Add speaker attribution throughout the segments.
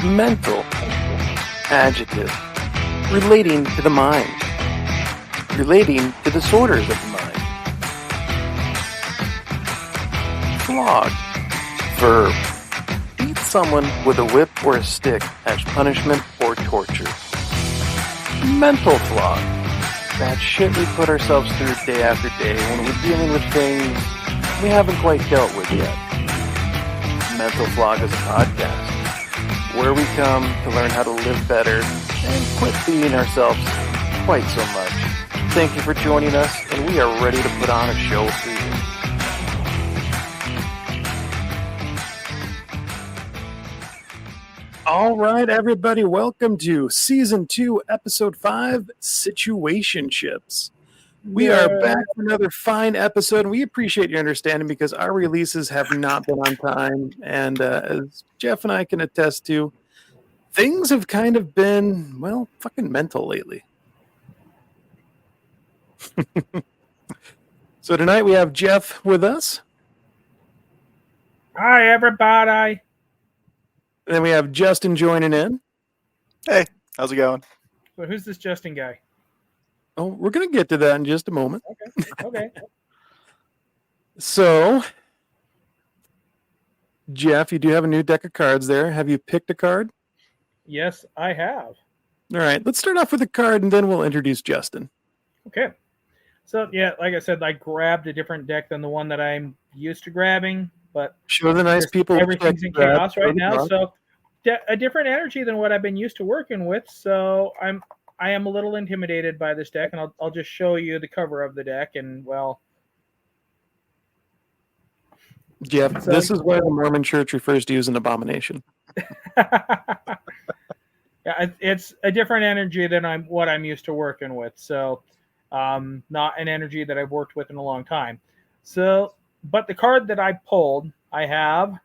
Speaker 1: mental, adjective, relating to the mind, relating to disorders of the mind. Flog, verb, beat someone with a whip or a stick as punishment or torture. Mental flog, that shit we put ourselves through day after day when we're dealing with things we haven't quite dealt with yet. Mental Flog is a podcast where we come to learn how to live better and quit beating ourselves quite so much. Thank you for joining us, and we are ready to put on a show for you. All right, everybody, welcome to Season 2, Episode 5, Situationships. We are back for another fine episode, and we appreciate your understanding because our releases have not been on time. And as Jeff and I can attest to, things have kind of been, well, fucking mental lately. So tonight we have Jeff with us.
Speaker 2: Hi, everybody.
Speaker 1: And then we have Justin joining in.
Speaker 3: Hey, how's it going?
Speaker 2: So who's this Justin guy?
Speaker 1: Oh, we're going to get to that in just a moment.
Speaker 2: Okay.
Speaker 1: So, Jeff, you do have a new deck of cards there. Have you picked a card?
Speaker 2: Yes, I have.
Speaker 1: All right, let's start off with a card, and then we'll introduce Justin.
Speaker 2: Okay. So, yeah, like I said, I grabbed a different deck than the one that I'm used to grabbing, but
Speaker 1: show the nice people.
Speaker 2: Everything's in chaos right now, so a different energy than what I've been used to working with. So I am a little intimidated by this deck, and I'll just show you the cover of the deck. And well,
Speaker 1: Jeff, this is why the Mormon Church refers to you as an abomination.
Speaker 2: Yeah, it's a different energy than what I'm used to working with. So, not an energy that I've worked with in a long time. So, but the card that I pulled, I have.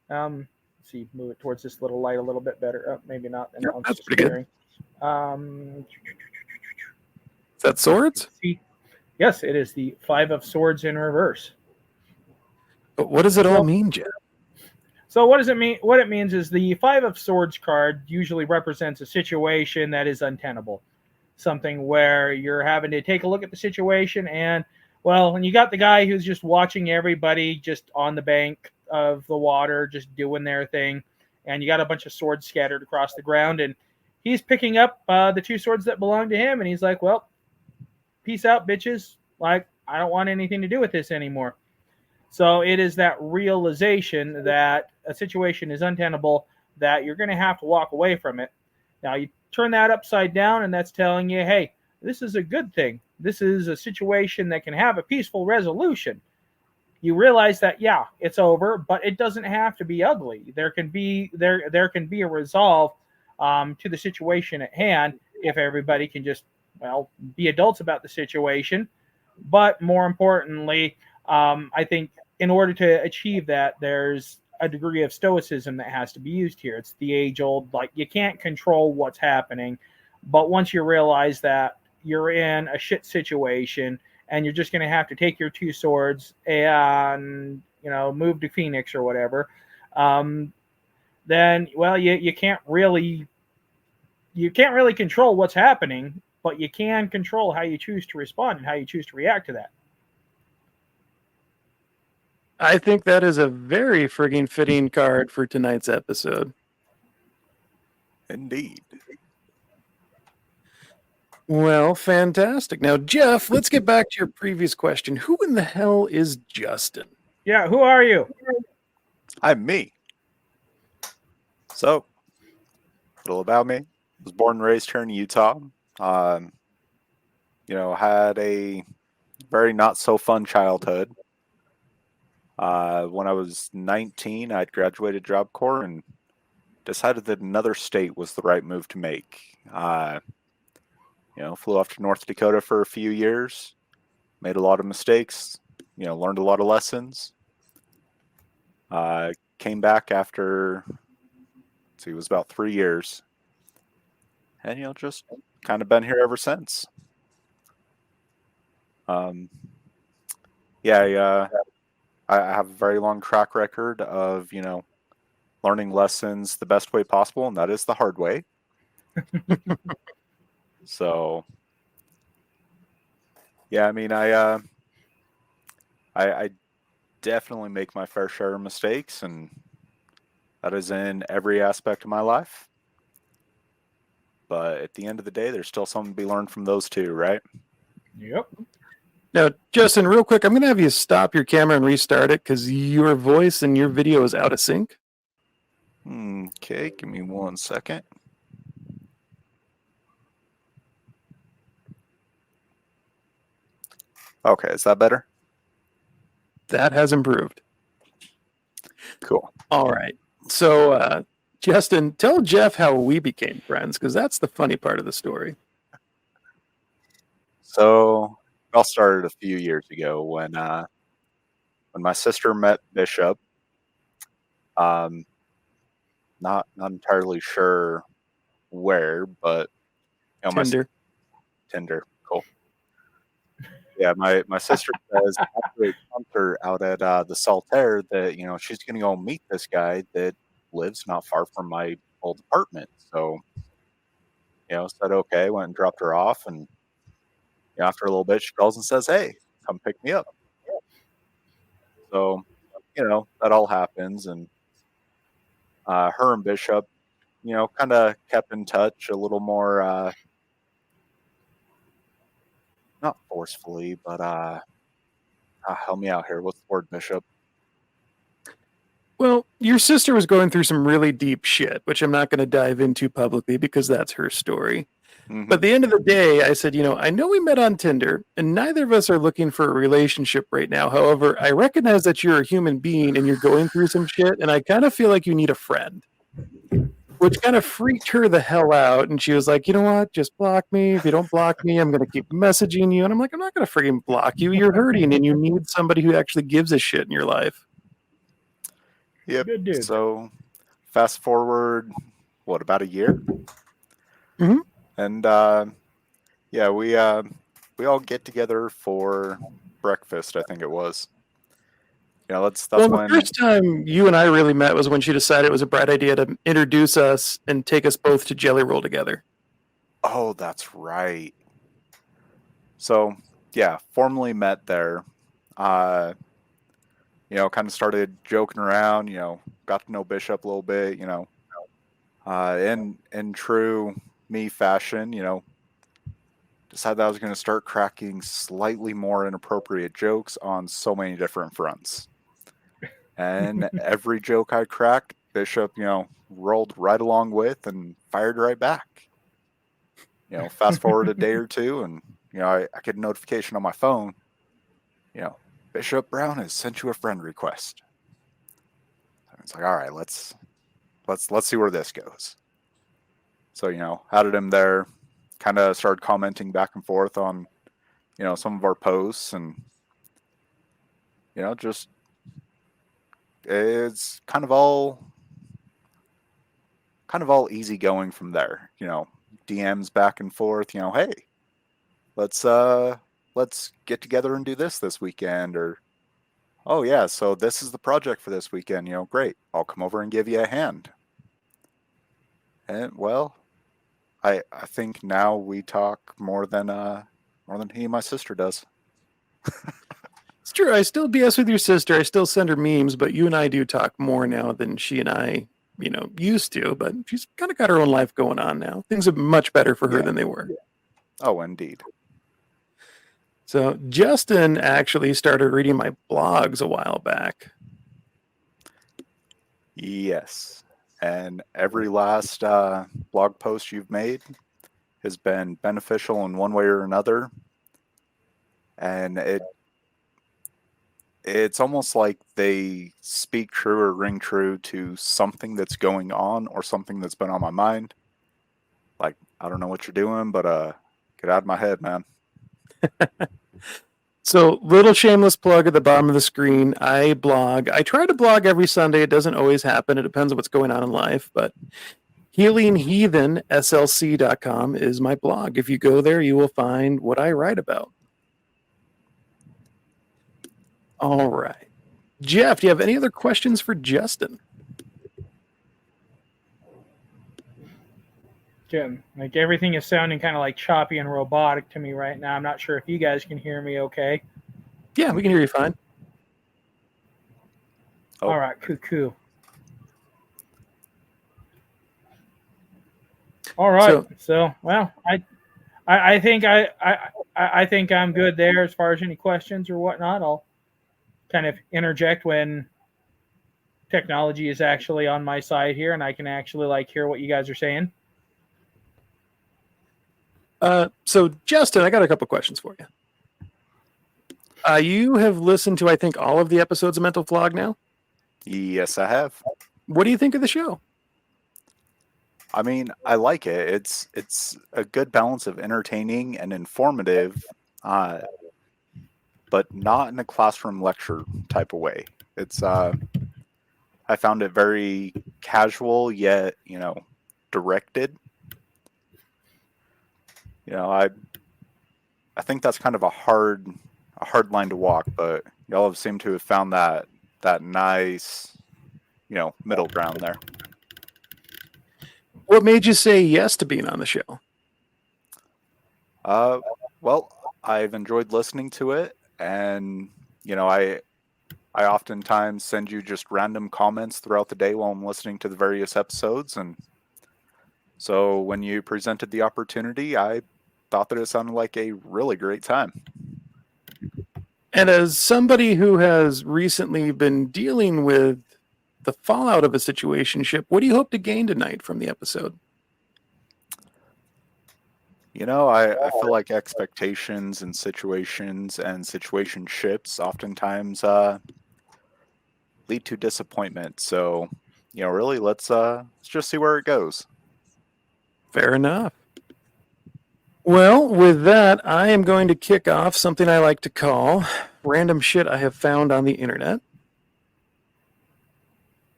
Speaker 2: Let's see, move it towards this little light a little bit better. Oh, maybe not.
Speaker 1: Yeah, that's pretty good. Is that swords?
Speaker 2: Yes, it is the Five of Swords in reverse.
Speaker 1: But what does it all mean, Jeff?
Speaker 2: So what does it mean? What it means is the Five of Swords card usually represents a situation that is untenable. Something where you're having to take a look at the situation and, well, when you got the guy who's just watching everybody just on the bank of the water, just doing their thing, and you got a bunch of swords scattered across the ground, and he's picking up the two swords that belong to him, and he's like, well, peace out, bitches. Like, I don't want anything to do with this anymore. So it is that realization that a situation is untenable, that you're going to have to walk away from it. Now, you turn that upside down, and that's telling you, hey, this is a good thing. This is a situation that can have a peaceful resolution. You realize that, yeah, it's over, but it doesn't have to be ugly. There can be a resolve to the situation at hand if everybody can just, well, be adults about the situation. But more importantly, I think in order to achieve that, there's a degree of stoicism that has to be used here. It's the age-old, like, you can't control what's happening, but once you realize that you're in a shit situation and you're just going to have to take your two swords and, move to Phoenix or whatever, then, well, you can't really control what's happening, but you can control how you choose to respond and how you choose to react to that.
Speaker 1: I think that is a very frigging fitting card for tonight's episode.
Speaker 3: Indeed.
Speaker 1: Well, fantastic. Now, Jeff, let's get back to your previous question. Who in the hell is Justin?
Speaker 2: Yeah, who are you?
Speaker 3: I'm me. So, a little about me. I was born and raised here in Utah. Had a very not so fun childhood. When I was 19, I'd graduated Job Corps and decided that another state was the right move to make. Flew off to North Dakota for a few years, made a lot of mistakes, learned a lot of lessons. Came back after, it was about 3 years. And, just kind of been here ever since. I have a very long track record of, learning lessons the best way possible, and that is the hard way. So, yeah, I mean, I definitely make my fair share of mistakes, and that is in every aspect of my life. But at the end of the day, there's still something to be learned from those two, right?
Speaker 2: Yep.
Speaker 1: Now, Justin, real quick, I'm going to have you stop your camera and restart it because your voice and your video is out of sync.
Speaker 3: Okay, give me 1 second. Okay, is that better?
Speaker 1: That has improved.
Speaker 3: Cool.
Speaker 1: All right. So, Justin, tell Jeff how we became friends because that's the funny part of the story.
Speaker 3: So it all started a few years ago when my sister met Bishop. Not entirely sure where, but
Speaker 1: Tinder.
Speaker 3: Tinder. Cool. Yeah, my sister says after a concert out at the Saltaire that she's gonna go meet this guy that lives not far from my old apartment. So said okay, went and dropped her off, and after a little bit, she calls and says, "Hey, come pick me up." So that all happens, and her and Bishop, kind of kept in touch a little more, not forcefully, but help me out here. What's the word, Bishop?
Speaker 1: Well, your sister was going through some really deep shit, which I'm not going to dive into publicly because that's her story.
Speaker 3: Mm-hmm.
Speaker 1: But at the end of the day, I said, I know we met on Tinder, and neither of us are looking for a relationship right now. However, I recognize that you're a human being and you're going through some shit, and I kind of feel like you need a friend. Which kind of freaked her the hell out. And she was like, you know what? Just block me. If you don't block me, I'm going to keep messaging you. And I'm like, I'm not going to freaking block you. You're hurting and you need somebody who actually gives a shit in your life.
Speaker 3: Yep.
Speaker 2: Good dude.
Speaker 3: So fast forward, about a year?
Speaker 1: Mm-hmm.
Speaker 3: And yeah, we all get together for breakfast, I think it was. That's
Speaker 1: Well,
Speaker 3: when
Speaker 1: the first time you and I really met was when she decided it was a bright idea to introduce us and take us both to Jelly Roll together.
Speaker 3: Oh, that's right. So yeah, formally met there. Kind of started joking around. Got to know Bishop a little bit. In true me fashion, decided that I was going to start cracking slightly more inappropriate jokes on so many different fronts. And every joke I cracked, Bishop, rolled right along with and fired right back. Fast forward a day or two, and I get a notification on my phone. Bishop Brown has sent you a friend request. It's like, all right, let's see where this goes. So added him there, kind of started commenting back and forth on some of our posts, and just it's kind of all easy going from there. DMs back and forth. Hey, let's get together and do this weekend, or oh yeah, so this is the project for this weekend. Great, I'll come over and give you a hand. And well, I think now we talk more than he and my sister does.
Speaker 1: It's true. I still BS with your sister. I still send her memes, but you and I do talk more now than she and I, used to. But she's kind of got her own life going on now. Things are much better for her than they were.
Speaker 3: Oh, indeed.
Speaker 1: So Justin actually started reading my blogs a while back.
Speaker 3: Yes. And every last blog post you've made has been beneficial in one way or another. And it's almost like they speak true or ring true to something that's going on or something that's been on my mind. Like, I don't know what you're doing, but get out of my head, man.
Speaker 1: So, little shameless plug at the bottom of the screen. I blog. I try to blog every Sunday. It doesn't always happen. It depends on what's going on in life. But healingheathenslc.com is my blog. If you go there, you will find what I write about. All right. Jeff, do you have any other questions for Justin?
Speaker 2: Jim, like everything is sounding kind of like choppy and robotic to me right now. I'm not sure if you guys can hear me okay.
Speaker 1: Yeah, we can hear you fine.
Speaker 3: Oh.
Speaker 2: All right, cuckoo. All right, so well, I think I think I'm good there as far as any questions or whatnot. I'll kind of interject when technology is actually on my side here, and I can actually like hear what you guys are saying.
Speaker 1: So Justin, I got a couple questions for you. You have listened to, I think, all of the episodes of Mental Flog now.
Speaker 3: Yes, I have.
Speaker 1: What do you think of the show?
Speaker 3: I mean, I like it. It's a good balance of entertaining and informative, but not in a classroom lecture type of way. It's I found it very casual yet, directed. I think that's kind of a hard line to walk, but y'all have seemed to have found that nice, middle ground there.
Speaker 1: What made you say yes to being on the show?
Speaker 3: Well, I've enjoyed listening to it, and I oftentimes send you just random comments throughout the day while I'm listening to the various episodes, and so when you presented the opportunity, I thought that it sounded like a really great time.
Speaker 1: And as somebody who has recently been dealing with the fallout of a situationship, what do you hope to gain tonight from the episode?
Speaker 3: I feel like expectations and situations and situationships oftentimes lead to disappointment. So, really, let's just see where it goes.
Speaker 1: Fair enough. Well, with that, I am going to kick off something I like to call random shit I have found on the internet.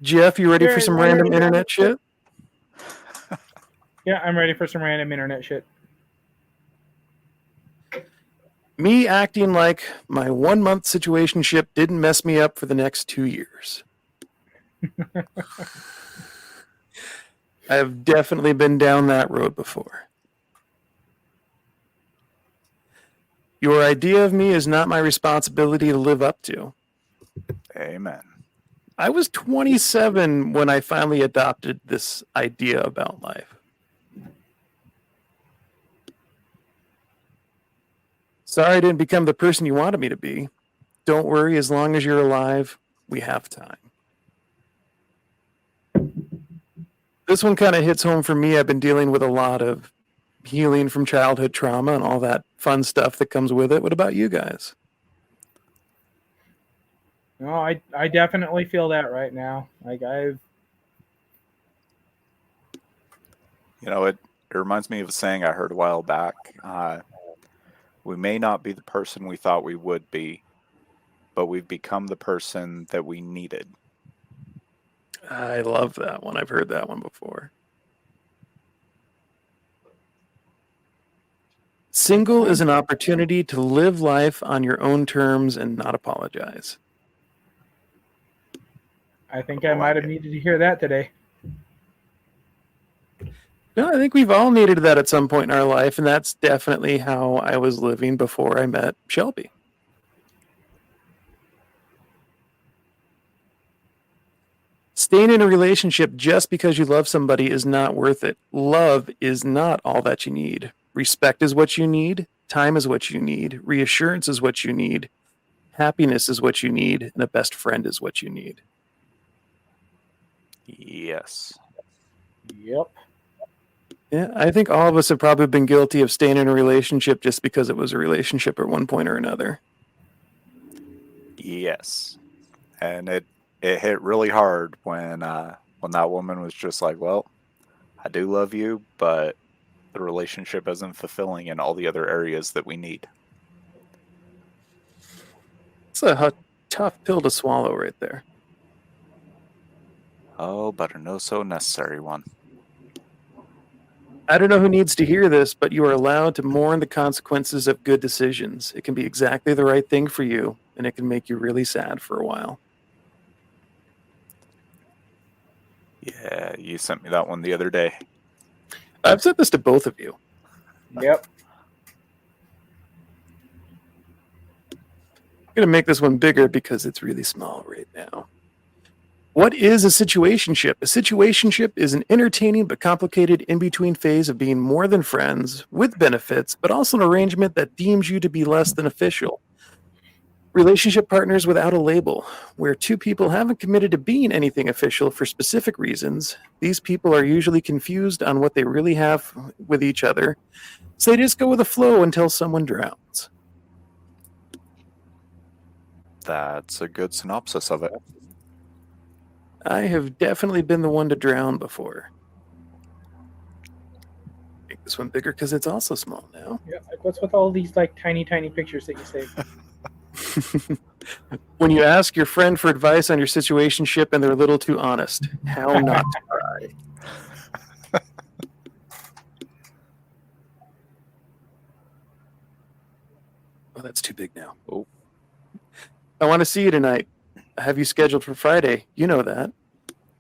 Speaker 1: Jeff, you ready for some random internet shit?
Speaker 2: Yeah, I'm ready for some random internet shit.
Speaker 1: Me acting like my 1 month situationship didn't mess me up for the next 2 years. I've definitely been down that road before. Your idea of me is not my responsibility to live up to.
Speaker 3: Amen.
Speaker 1: I was 27 when I finally adopted this idea about life. Sorry I didn't become the person you wanted me to be. Don't worry, as long as you're alive, we have time. This one kind of hits home for me. I've been dealing with a lot of healing from childhood trauma and all that fun stuff that comes with it. What about you guys?
Speaker 2: No, I definitely feel that right now. Like
Speaker 3: it reminds me of a saying I heard a while back. We may not be the person we thought we would be, but we've become the person that we needed.
Speaker 1: I love that one. I've heard that one before. Single is an opportunity to live life on your own terms and not apologize.
Speaker 2: I think I might have needed to hear that today.
Speaker 1: No, I think we've all needed that at some point in our life, and that's definitely how I was living before I met Shelby. Staying in a relationship just because you love somebody is not worth it. Love is not all that you need. Respect is what you need. Time is what you need. Reassurance is what you need. Happiness is what you need. And a best friend is what you need.
Speaker 3: Yes.
Speaker 2: Yep.
Speaker 1: Yeah, I think all of us have probably been guilty of staying in a relationship just because it was a relationship at one point or another.
Speaker 3: Yes. And it hit really hard when that woman was just like, well, I do love you, but the relationship isn't fulfilling in all the other areas that we need.
Speaker 1: It's a tough pill to swallow right there.
Speaker 3: Oh, but a no so necessary one.
Speaker 1: I don't know who needs to hear this, but you are allowed to mourn the consequences of good decisions. It can be exactly the right thing for you, and it can make you really sad for a while.
Speaker 3: Yeah, you sent me that one the other day.
Speaker 1: I've said this to both of you.
Speaker 2: Yep.
Speaker 1: I'm going to make this one bigger because it's really small right now. What is a situationship? A situationship is an entertaining but complicated in-between phase of being more than friends, with benefits, but also an arrangement that deems you to be less than official. Relationship partners without a label, where two people haven't committed to being anything official for specific reasons. These people are usually confused on what they really have with each other, so they just go with the flow until someone drowns.
Speaker 3: That's a good synopsis of it.
Speaker 1: I have definitely been the one to drown before. Make this one bigger because it's also small now.
Speaker 2: Yeah. Like, what's with all these like tiny pictures that you save?
Speaker 1: When you ask your friend for advice on your situationship and they're a little too honest, how not to cry. Oh, that's too big now.
Speaker 3: Oh.
Speaker 1: I want to see you tonight. I have you scheduled for Friday. You know that.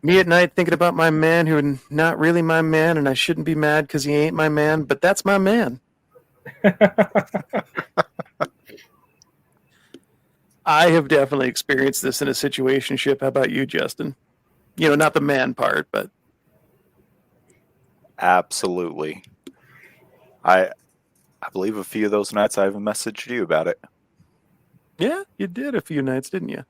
Speaker 1: Me at night thinking about my man who not really my man, and I shouldn't be mad because he ain't my man, but that's my man. I have definitely experienced this in a situationship. How about you, Justin? You know, not the man part, but
Speaker 3: Absolutely. I believe a few of those nights I even messaged you about it.
Speaker 1: yeah, you did a few nights, didn't you?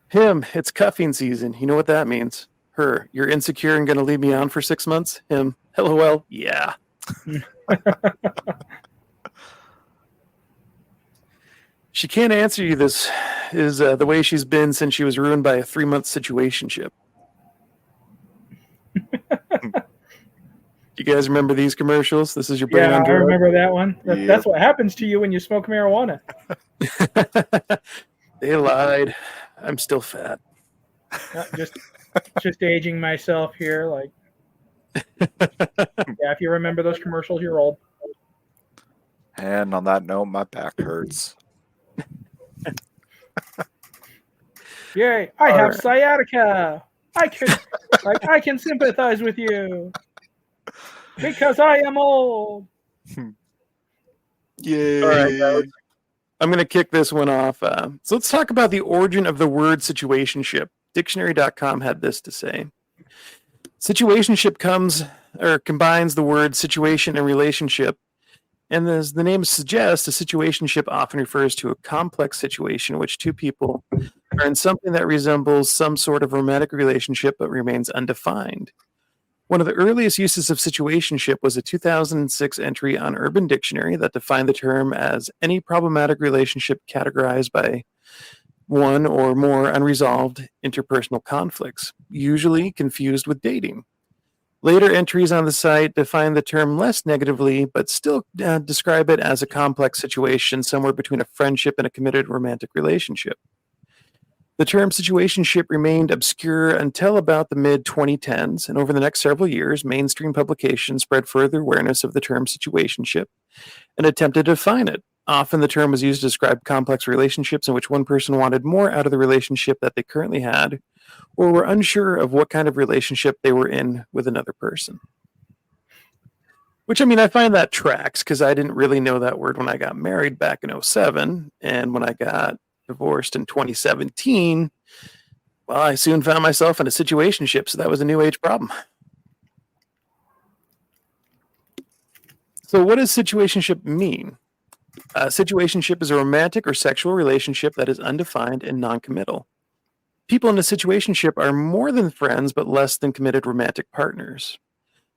Speaker 1: Him, it's cuffing season. You know what that means. Her, you're insecure and going to leave me on for 6 months? Him, LOL, yeah. She can't answer you. This is the way she's been since she was ruined by a 3-month situationship. You guys remember these commercials? This is your brain on
Speaker 2: I
Speaker 1: drugs.
Speaker 2: remember that one.
Speaker 3: Yep.
Speaker 2: That's what happens to you when you smoke marijuana.
Speaker 1: They lied. I'm still fat.
Speaker 2: Just aging myself here. Like, yeah, if you remember those commercials, you're old.
Speaker 3: And on that note, my back hurts.
Speaker 2: Yay! I have
Speaker 1: right.
Speaker 2: sciatica. I can sympathize with you because I am old.
Speaker 3: Yay!
Speaker 1: All right, guys. I'm going to kick this one off. So let's talk about the origin of the word situationship. Dictionary.com had this to say. Situationship combines the word situation and relationship. And as the name suggests, a situationship often refers to a complex situation in which two people are in something that resembles some sort of romantic relationship but remains undefined. One of the earliest uses of situationship was a 2006 entry on Urban Dictionary that defined the term as any problematic relationship categorized by one or more unresolved interpersonal conflicts, usually confused with dating. Later entries on the site define the term less negatively, but still describe it as a complex situation somewhere between a friendship and a committed romantic relationship. The term situationship remained obscure until about the mid-2010s, and over the next several years, mainstream publications spread further awareness of the term situationship and attempted to define it. Often the term was used to describe complex relationships in which one person wanted more out of the relationship that they currently had, or were unsure of what kind of relationship they were in with another person. Which, I mean, I find that tracks because I didn't really know that word when I got married back in 2007, and when I got divorced in 2017, well, I soon found myself in a situationship, so that was a new age problem. So what does situationship mean? Situationship is a romantic or sexual relationship that is undefined and non-committal. People in a situationship are more than friends, but less than committed romantic partners.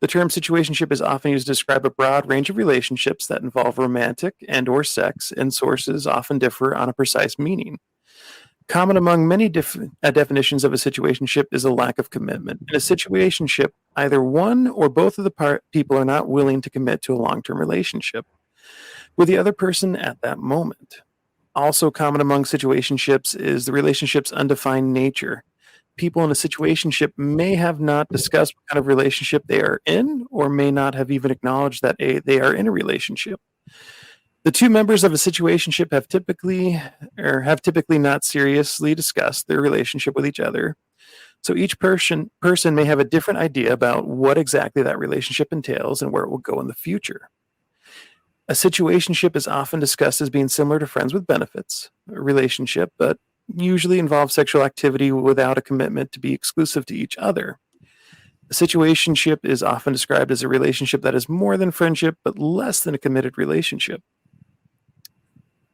Speaker 1: The term situationship is often used to describe a broad range of relationships that involve romantic and or sex, and sources often differ on a precise meaning. Common among many definitions of a situationship is a lack of commitment. In a situationship, either one or both of the people are not willing to commit to a long-term relationship with the other person at that moment. Also common among situationships is the relationship's undefined nature. People in a situationship may have not discussed what kind of relationship they are in, or may not have even acknowledged that they are in a relationship. The two members of a situationship have typically not seriously discussed their relationship with each other. So each person may have a different idea about what exactly that relationship entails and where it will go in the future. A situationship is often discussed as being similar to friends with benefits, a relationship, but usually involves sexual activity without a commitment to be exclusive to each other. A situationship is often described as a relationship that is more than friendship, but less than a committed relationship.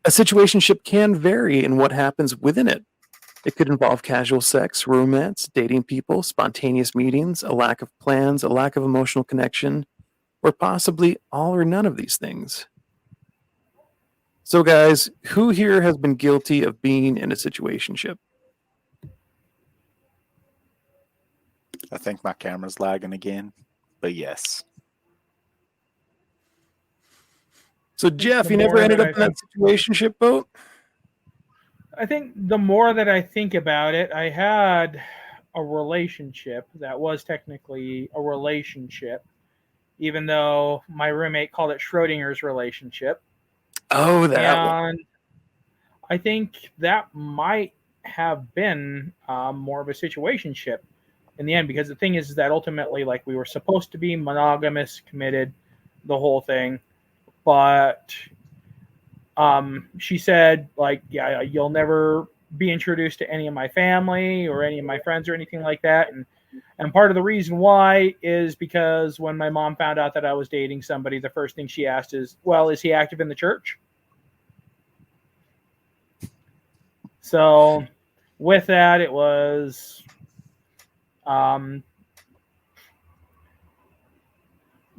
Speaker 1: A situationship can vary in what happens within it. It could involve casual sex, romance, dating people, spontaneous meetings, a lack of plans, a lack of emotional connection, or possibly all or none of these things. So, guys, who here has been guilty of being in a situationship?
Speaker 3: I think my camera's lagging again, but yes.
Speaker 1: So, Jeff,
Speaker 2: The
Speaker 1: you never
Speaker 2: more
Speaker 1: ended
Speaker 2: that
Speaker 1: up
Speaker 2: I
Speaker 1: in that
Speaker 2: think,
Speaker 1: situationship boat?
Speaker 2: I think the more that I think about it, I had a relationship that was technically a relationship, even though my roommate called it Schrodinger's relationship.
Speaker 1: Oh, that one.
Speaker 2: And I think that might have been more of a situationship in the end, because the thing is that ultimately, like, we were supposed to be monogamous, committed, the whole thing, but she said, like, yeah, you'll never be introduced to any of my family or any of my friends or anything like that. And part of the reason why is because when my mom found out that I was dating somebody, the first thing she asked is, well, is he active in the church? So with that, it was um,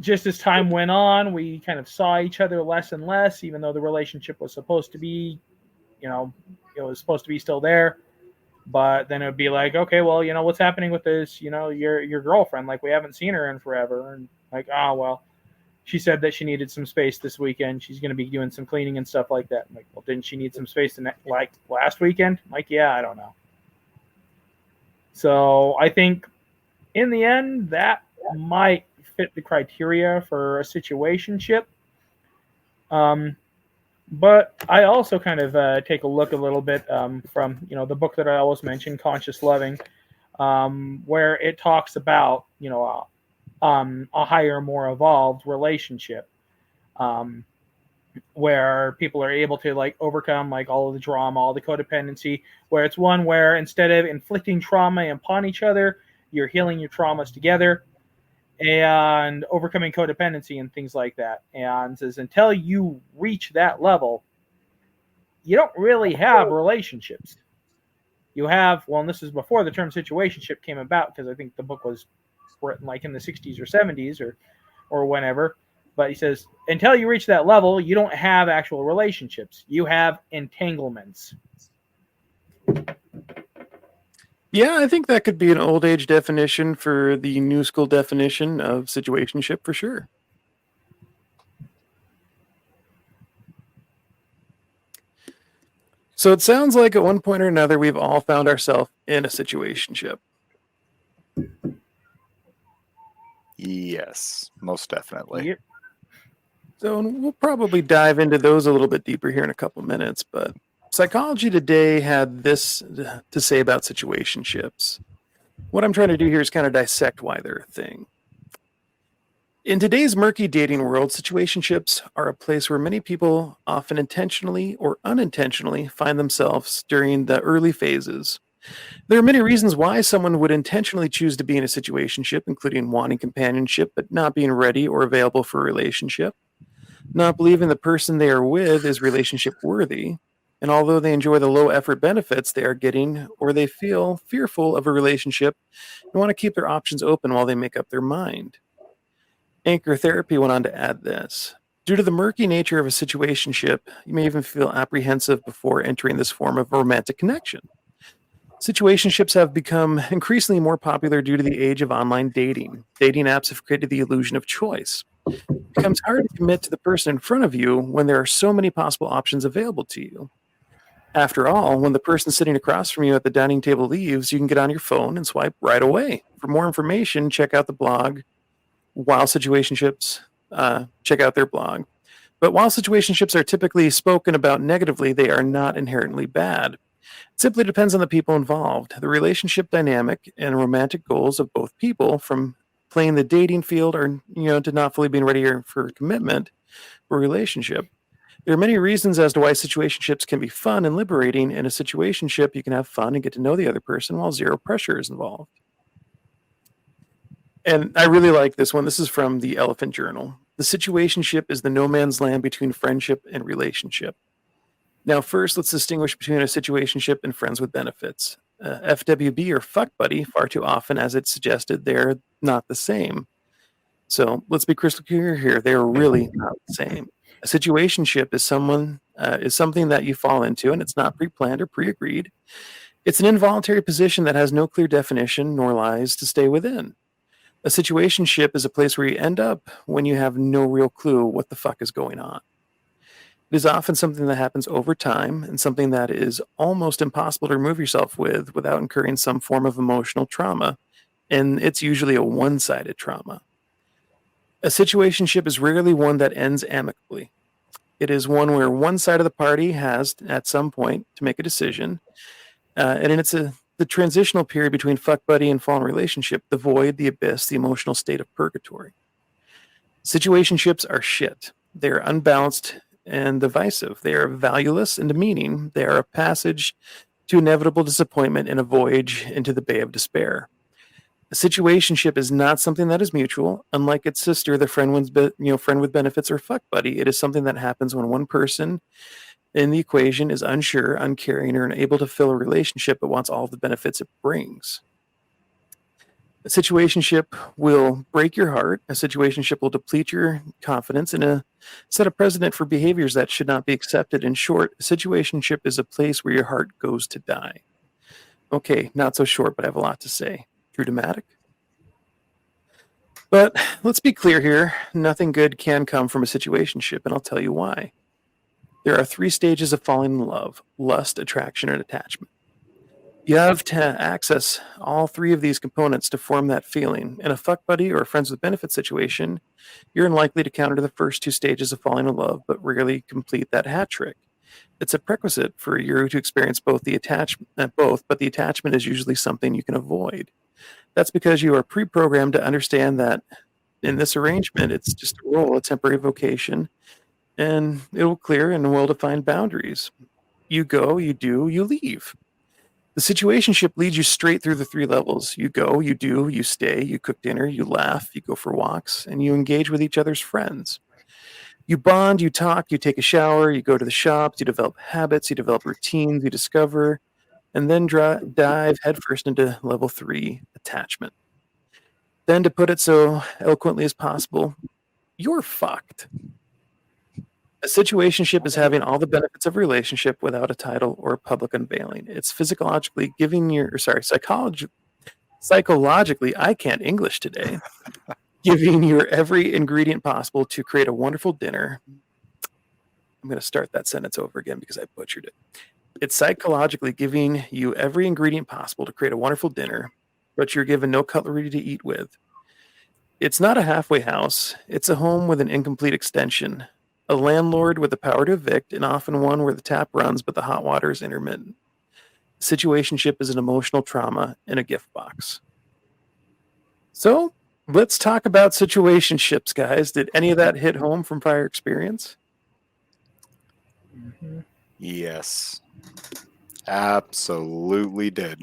Speaker 2: just as time went on, we kind of saw each other less and less, even though the relationship was supposed to be, it was supposed to be still there. But then it would be like, okay, well, what's happening with this, your girlfriend? Like, we haven't seen her in forever. And like, oh, well, she said that she needed some space this weekend. She's going to be doing some cleaning and stuff like that. I'm like, well, didn't she need some space like last weekend? I'm like, yeah, I don't know. So I think in the end, that might fit the criteria for a situationship. But I also kind of take a look a little bit from the book that I always mention, Conscious Loving, where it talks about a higher, more evolved relationship, where people are able to like overcome like all of the drama, all the codependency, where it's one where instead of inflicting trauma upon each other, you're healing your traumas together and overcoming codependency and things like that. And says until you reach that level, you don't really have relationships. You have, well, and this is before the term situationship came about, because I think the book was written like in the 60s or 70s or whenever. But he says until you reach that level, you don't have actual relationships. You have entanglements.
Speaker 1: Yeah, I think that could be an old age definition for the new school definition of situationship for sure. So it sounds like at one point or another, we've all found ourselves in a situationship.
Speaker 3: Yes, most definitely.
Speaker 2: Yep.
Speaker 1: So we'll probably dive into those a little bit deeper here in a couple minutes. But Psychology Today had this to say about situationships. What I'm trying to do here is kind of dissect why they're a thing. In today's murky dating world, situationships are a place where many people, often intentionally or unintentionally, find themselves during the early phases. There are many reasons why someone would intentionally choose to be in a situationship, including wanting companionship but not being ready or available for a relationship, not believing the person they are with is relationship worthy, and although they enjoy the low effort benefits they are getting, or they feel fearful of a relationship and want to keep their options open while they make up their mind. Anchor Therapy went on to add this. Due to the murky nature of a situationship, you may even feel apprehensive before entering this form of romantic connection. Situationships have become increasingly more popular due to the age of online dating. Dating apps have created the illusion of choice. It becomes hard to commit to the person in front of you when there are so many possible options available to you. After all, when the person sitting across from you at the dining table leaves, you can get on your phone and swipe right away. For more information, check out the blog While Situationships. Check out their blog. But while situationships are typically spoken about negatively, they are not inherently bad. It simply depends on the people involved, the relationship dynamic, and romantic goals of both people, from playing the dating field or to not fully being ready for commitment or relationship. There are many reasons as to why situationships can be fun and liberating. In a situationship, you can have fun and get to know the other person while zero pressure is involved. And I really like this one. This is from the Elephant Journal. The situationship is the no man's land between friendship and relationship. Now, first, let's distinguish between a situationship and friends with benefits. FWB or fuck buddy, far too often, as it's suggested, they're not the same. So let's be crystal clear here. They're really not the same. A situationship is something that you fall into, and it's not pre-planned or pre-agreed. It's an involuntary position that has no clear definition nor lies to stay within. A situationship is a place where you end up when you have no real clue what the fuck is going on. It is often something that happens over time and something that is almost impossible to remove yourself without incurring some form of emotional trauma, and it's usually a one-sided trauma. A situationship is rarely one that ends amicably. It is one where one side of the party has, at some point, to make a decision, and it's the transitional period between fuck buddy and fallen relationship, the void, the abyss, the emotional state of purgatory. Situationships are shit. They are unbalanced and divisive. They are valueless and demeaning. They are a passage to inevitable disappointment and a voyage into the bay of despair. A situationship is not something that is mutual. Unlike its sister, the friend with benefits or fuck buddy, it is something that happens when one person in the equation is unsure, uncaring, or unable to fill a relationship but wants all of the benefits it brings. A situationship will break your heart. A situationship will deplete your confidence and set a precedent for behaviors that should not be accepted. In short, a situationship is a place where your heart goes to die. Okay, not so short, but I have a lot to say. Too dramatic? But let's be clear here. Nothing good can come from a situationship, and I'll tell you why. There are 3 stages of falling in love: lust, attraction, and attachment. You have to access all 3 of these components to form that feeling. In a fuck buddy or a friends with benefits situation, you're unlikely to counter the first 2 stages of falling in love, but rarely complete that hat trick. It's a prerequisite for you to experience both, but the attachment is usually something you can avoid. That's because you are pre-programmed to understand that in this arrangement, it's just a role, a temporary vocation, and it will clear in well-defined boundaries. You go, you do, you leave. The situationship leads you straight through the 3 levels. You go, you do, you stay, you cook dinner, you laugh, you go for walks, and you engage with each other's friends. You bond, you talk, you take a shower, you go to the shops, you develop habits, you develop routines, you discover, and then dive headfirst into level 3, attachment. Then, to put it so eloquently as possible, you're fucked. A situationship is having all the benefits of a relationship without a title or a public unveiling. It's psychologically, I can't English today, giving your every ingredient possible to create a wonderful dinner. I'm going to start that sentence over again because I butchered it. It's psychologically giving you every ingredient possible to create a wonderful dinner, but you're given no cutlery to eat with. It's not a halfway house. It's a home with an incomplete extension, a landlord with the power to evict, and often one where the tap runs but the hot water is intermittent. Situationship is an emotional trauma in a gift box. So let's talk about situationships, guys. Did any of that hit home from prior experience?
Speaker 2: Mm-hmm.
Speaker 3: Yes. Absolutely did.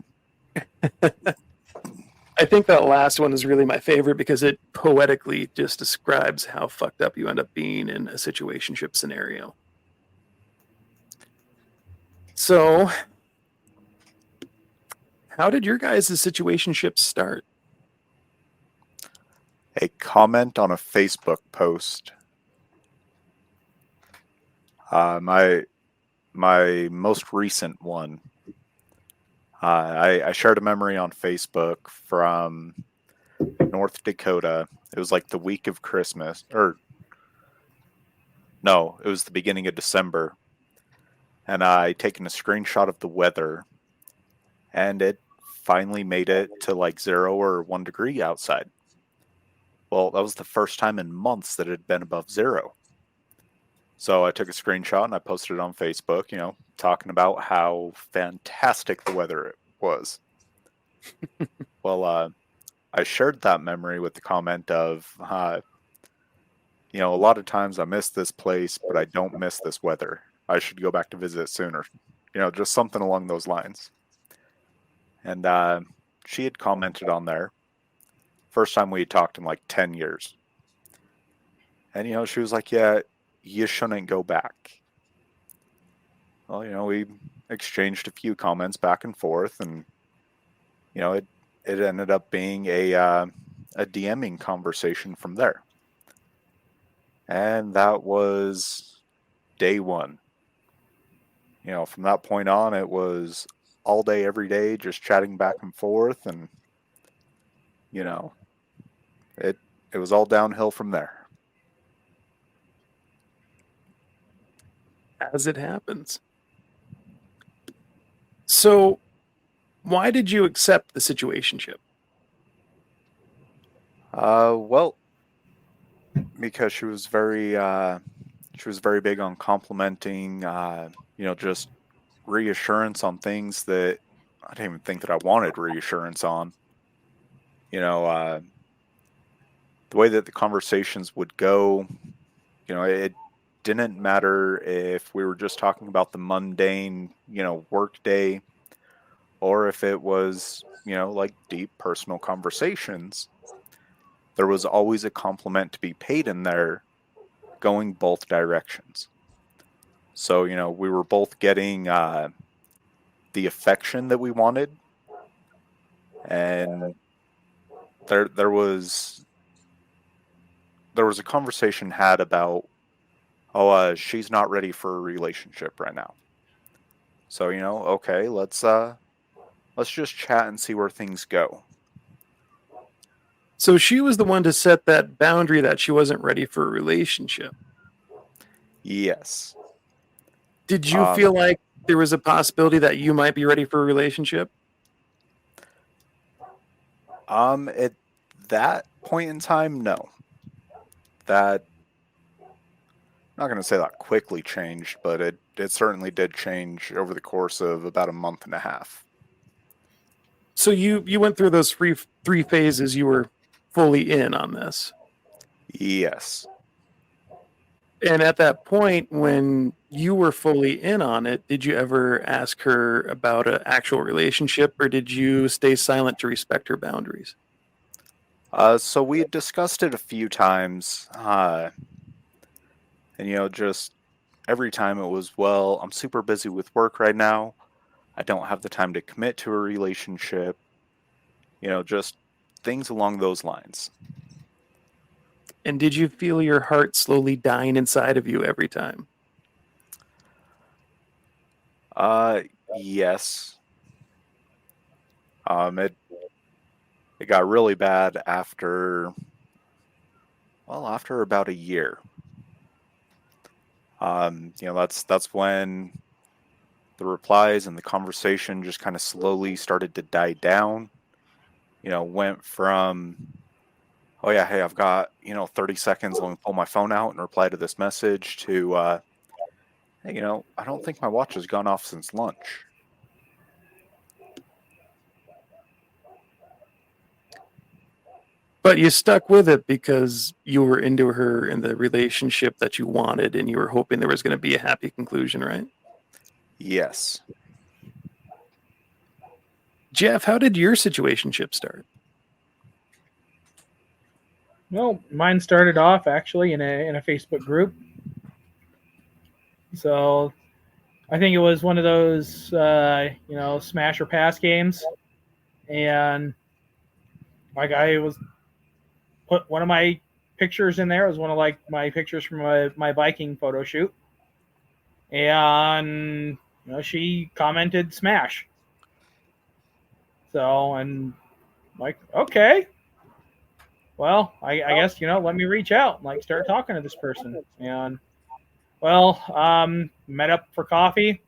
Speaker 1: I think that last one is really my favorite because it poetically just describes how fucked up you end up being in a situationship scenario. So, how did your guys' situationship start?
Speaker 3: A comment on a Facebook post. My most recent one. I shared a memory on Facebook from North Dakota. It was like the week of Christmas, or no, it was the beginning of December. And I taken a screenshot of the weather, and it finally made it to like 0 or 1 degree outside. Well, that was the first time in months that it had been above 0. So I took a screenshot and I posted it on Facebook, talking about how fantastic the weather was. Well, I shared that memory with the comment of, a lot of times I miss this place, but I don't miss this weather. I should go back to visit sooner. Just something along those lines. And she had commented on there. First time we had talked in like 10 years. And, she was like, yeah, you shouldn't go back. Well, we exchanged a few comments back and forth, and, it ended up being a DMing conversation from there. And that was day one. From that point on, it was all day, every day, just chatting back and forth, and it was all downhill from there.
Speaker 1: As it happens. So, why did you accept the situationship?
Speaker 3: Well, because she was very big on complimenting, just reassurance on things that I didn't even think that I wanted reassurance on. The way that the conversations would go, it didn't matter if we were just talking about the mundane, work day, or if it was, like deep personal conversations. There was always a compliment to be paid in there, going both directions. So, we were both getting the affection that we wanted, and there was a conversation had about, she's not ready for a relationship right now. So, okay, let's just chat and see where things go.
Speaker 1: So she was the one to set that boundary that she wasn't ready for a relationship.
Speaker 3: Yes.
Speaker 1: Did you feel like there was a possibility that you might be ready for a relationship?
Speaker 3: At that point in time, no. That, I'm not going to say that quickly changed, but it certainly did change over the course of about a month and a half.
Speaker 1: So you went through those three phases. You were fully in on this.
Speaker 3: Yes.
Speaker 1: And at that point, when you were fully in on it, did you ever ask her about an actual relationship, or did you stay silent to respect her boundaries?
Speaker 3: So we had discussed it a few times, and just every time it was, well, I'm super busy with work right now. I don't have the time to commit to a relationship. Just things along those lines.
Speaker 1: And did you feel your heart slowly dying inside of you every time?
Speaker 3: Yes. It got really bad after about a year. That's when the replies and the conversation just kind of slowly started to die down. Went from, oh yeah, hey, I've got 30 seconds. Let me pull my phone out and reply to this message. To, hey, I don't think my watch has gone off since lunch.
Speaker 1: But you stuck with it because you were into her in the relationship that you wanted, and you were hoping there was going to be a happy conclusion, right?
Speaker 3: Yes.
Speaker 1: Jeff, how did your situationship start?
Speaker 2: Well, mine started off actually in a Facebook group. So I think it was one of those smash or pass games, and my guy was put one of my pictures in there. It was one of like my pictures from my biking photo shoot, and she commented smash. So, and like, okay, well, I guess let me reach out and like start talking to this person. And well, met up for coffee,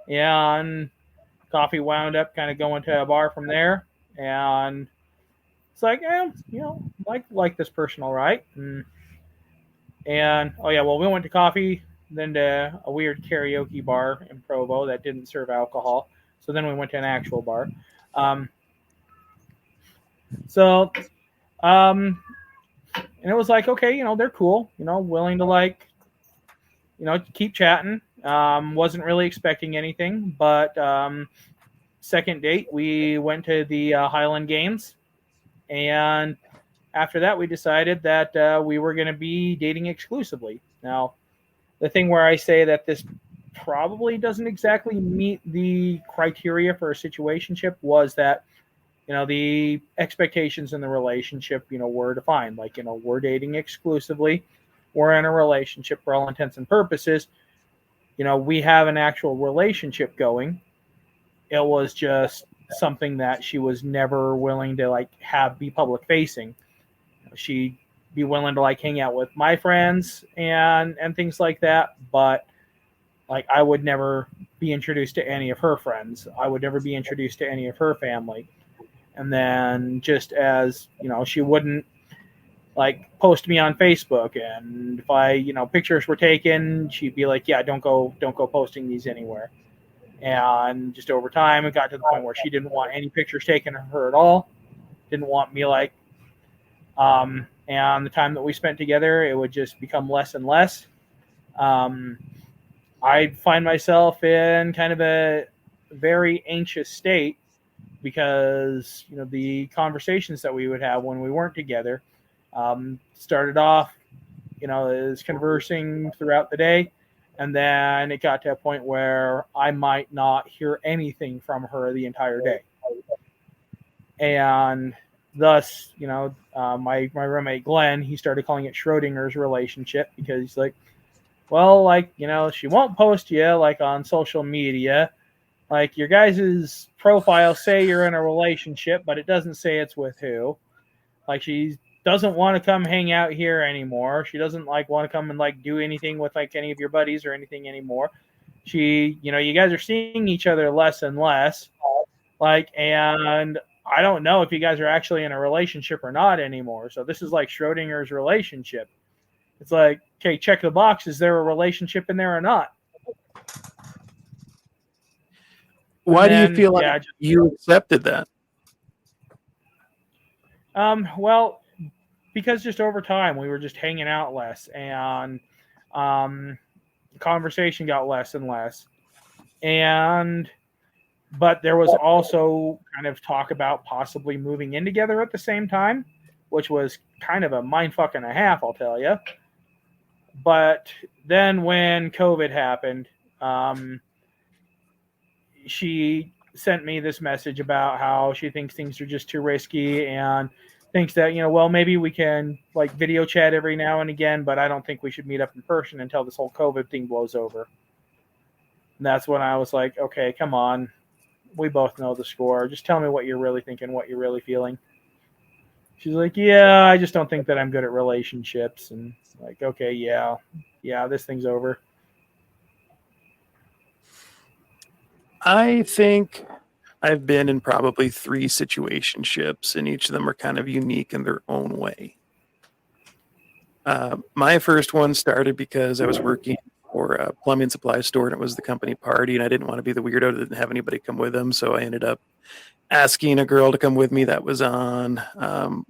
Speaker 2: and coffee wound up kind of going to a bar from there. And it's like, like this person, all right. And oh yeah, well, we went to coffee. then to a weird karaoke bar in Provo that didn't serve alcohol. So then we went to an actual bar. Um, so and it was like, okay, they're cool, willing to like, keep chatting. Wasn't really expecting anything, but second date we went to the Highland Games, and after that we decided that we were going to be dating exclusively. Now, the thing where I say that this probably doesn't exactly meet the criteria for a situationship was that the expectations in the relationship were defined, like we're dating exclusively, we're in a relationship for all intents and purposes, we have an actual relationship going. It was just something that she was never willing to like have be public facing. She'd be willing to like hang out with my friends and things like that, but like I would never be introduced to any of her friends. I would never be introduced to any of her family. And then just as, she wouldn't like post me on Facebook, and if I, pictures were taken, she'd be like, yeah, don't go posting these anywhere. And just over time it got to the point where she didn't want any pictures taken of her at all. Didn't want me like and the time that we spent together, it would just become less and less. Um, I'd find myself in kind of a very anxious state because the conversations that we would have when we weren't together started off as conversing throughout the day, and then it got to a point where I might not hear anything from her the entire day, and thus my roommate Glenn, he started calling it Schrodinger's relationship, because he's like, well, like she won't post you like on social media. Like your guys' profile say you're in a relationship, but it doesn't say it's with who. Like she doesn't want to come hang out here anymore. She doesn't like want to come and like do anything with like any of your buddies or anything anymore. She, you guys are seeing each other less and less. Like, and I don't know if you guys are actually in a relationship or not anymore. So this is like Schrodinger's relationship. It's like, okay, check the box. Is there a relationship in there or not?
Speaker 1: Why do you feel like you accepted that?
Speaker 2: Well, because just over time we were just hanging out less, and conversation got less and less, but there was also kind of talk about possibly moving in together at the same time, which was kind of a mindfuck and a half, I'll tell you. But then when COVID happened, she sent me this message about how she thinks things are just too risky, and thinks that, well, maybe we can like video chat every now and again, but I don't think we should meet up in person until this whole COVID thing blows over. And that's when I was like, okay, come on. We both know the score. Just tell me what you're really thinking, what you're really feeling. She's like, yeah, I just don't think that I'm good at relationships. And like, okay, yeah, this thing's over.
Speaker 1: I think I've been in probably 3 situationships, and each of them are kind of unique in their own way. My first one started because I was working for a plumbing supply store, and it was the company party, and I didn't want to be the weirdo that didn't have anybody come with them, so I ended up asking a girl to come with me that was on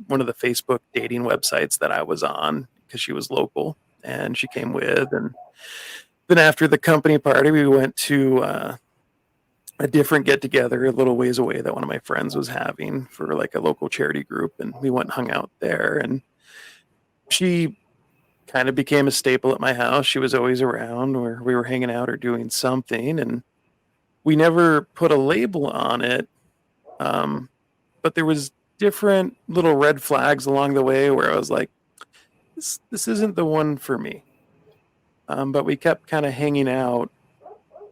Speaker 1: one of the Facebook dating websites that I was on, because she was local, and she came with. And then after the company party, we went to a different get together a little ways away that one of my friends was having for like a local charity group, and we went and hung out there, and she kind of became a staple at my house. She was always around where we were hanging out or doing something, and we never put a label on it. But there was different little red flags along the way where I was like, this isn't the one for me. But we kept kind of hanging out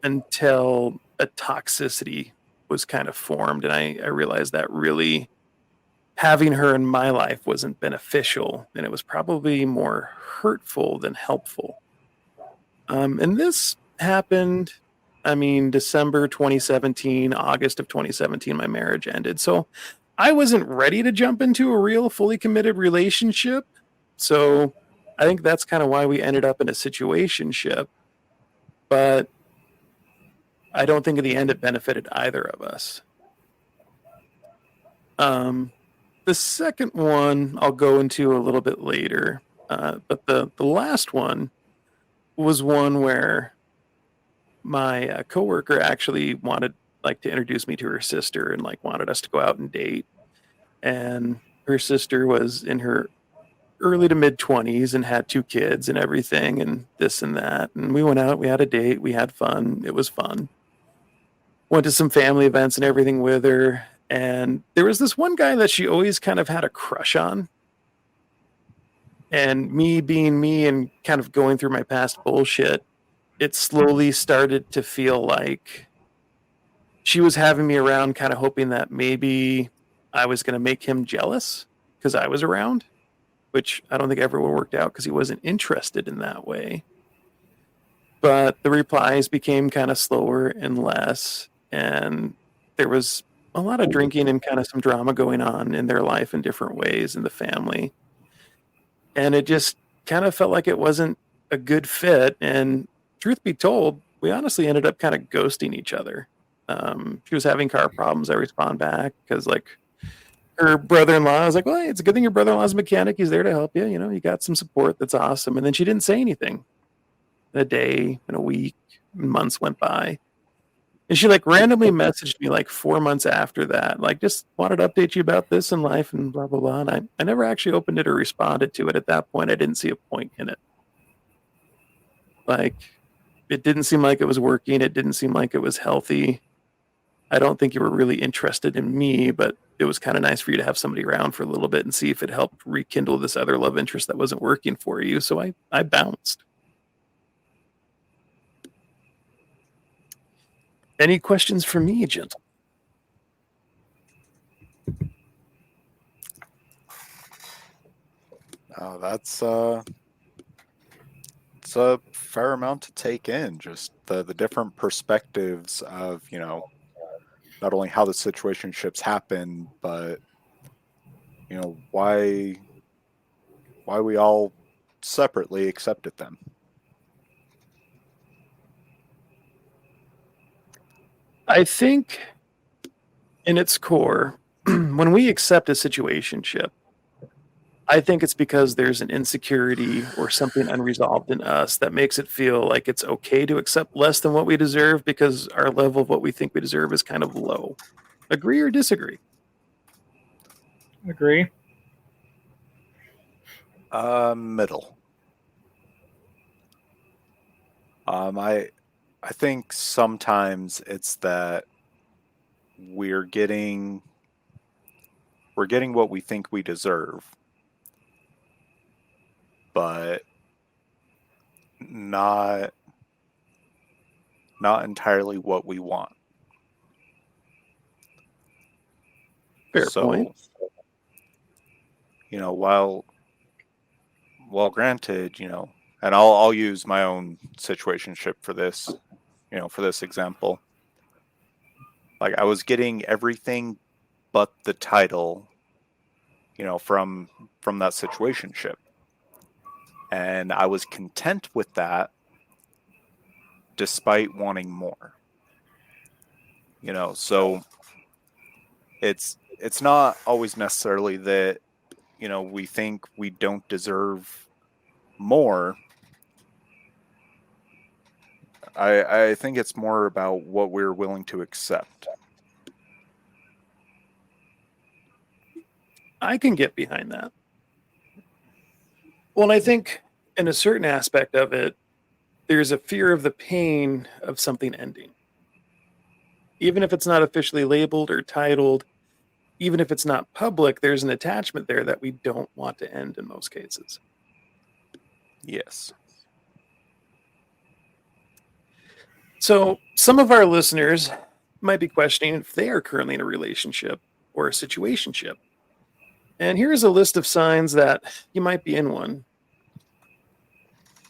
Speaker 1: until a toxicity was kind of formed, and I realized that really having her in my life wasn't beneficial, and it was probably more hurtful than helpful. And this happened, December 2017, August of 2017, my marriage ended. So I wasn't ready to jump into a real fully committed relationship. So I think that's kind of why we ended up in a situationship. but I don't think in the end it benefited either of us. The second one I'll go into a little bit later, but the last one was one where my coworker actually wanted to introduce me to her sister and wanted us to go out and date. And her sister was in her early to mid 20s and had 2 kids and everything and this and that. And we went out, we had a date, we had fun. It was fun. Went to some family events and everything with her. And there was this one guy that she always kind of had a crush on. And me being me and kind of going through my past bullshit, it slowly started to feel like she was having me around, kind of hoping that maybe I was going to make him jealous because I was around, which I don't think ever worked out because he wasn't interested in that way. But the replies became kind of slower and less, and there was a lot of drinking and kind of some drama going on in their life in different ways in the family. And it just kind of felt like it wasn't a good fit. And truth be told, we honestly ended up kind of ghosting each other. She was having car problems. I respond back because her brother-in-law, I was like, well, hey, it's a good thing your brother-in-law's a mechanic. He's there to help you. You got some support. That's awesome. And then she didn't say anything. A day and a week, months went by. And she randomly messaged me 4 months after that, just wanted to update you about this in life and blah, blah, blah. And I never actually opened it or responded to it at that point. I didn't see a point in it. It didn't seem like it was working. It didn't seem like it was healthy. I don't think you were really interested in me, but it was kind of nice for you to have somebody around for a little bit and see if it helped rekindle this other love interest that wasn't working for you. So I bounced. Any questions for me, gentle?
Speaker 3: Oh, it's a fair amount to take in. Just the different perspectives of not only how the situationships happen, but why we all separately accepted them.
Speaker 1: I think in its core, when we accept a situationship, I think it's because there's an insecurity or something unresolved in us that makes it feel like it's okay to accept less than what we deserve because our level of what we think we deserve is kind of low. Agree or disagree?
Speaker 2: Agree.
Speaker 3: Middle. I think sometimes it's that we're getting what we think we deserve, but not entirely what we want.
Speaker 1: Fair point.
Speaker 3: While granted, and I'll use my own situationship for this, for this example. I was getting everything but the title, from that situationship. And I was content with that despite wanting more. So it's not always necessarily that, we think we don't deserve more. I think it's more about what we're willing to accept.
Speaker 1: I can get behind that. Well, and I think in a certain aspect of it, there's a fear of the pain of something ending. Even if it's not officially labeled or titled, even if it's not public, there's an attachment there that we don't want to end in most cases.
Speaker 3: Yes.
Speaker 1: So some of our listeners might be questioning if they are currently in a relationship or a situationship. And here's a list of signs that you might be in one.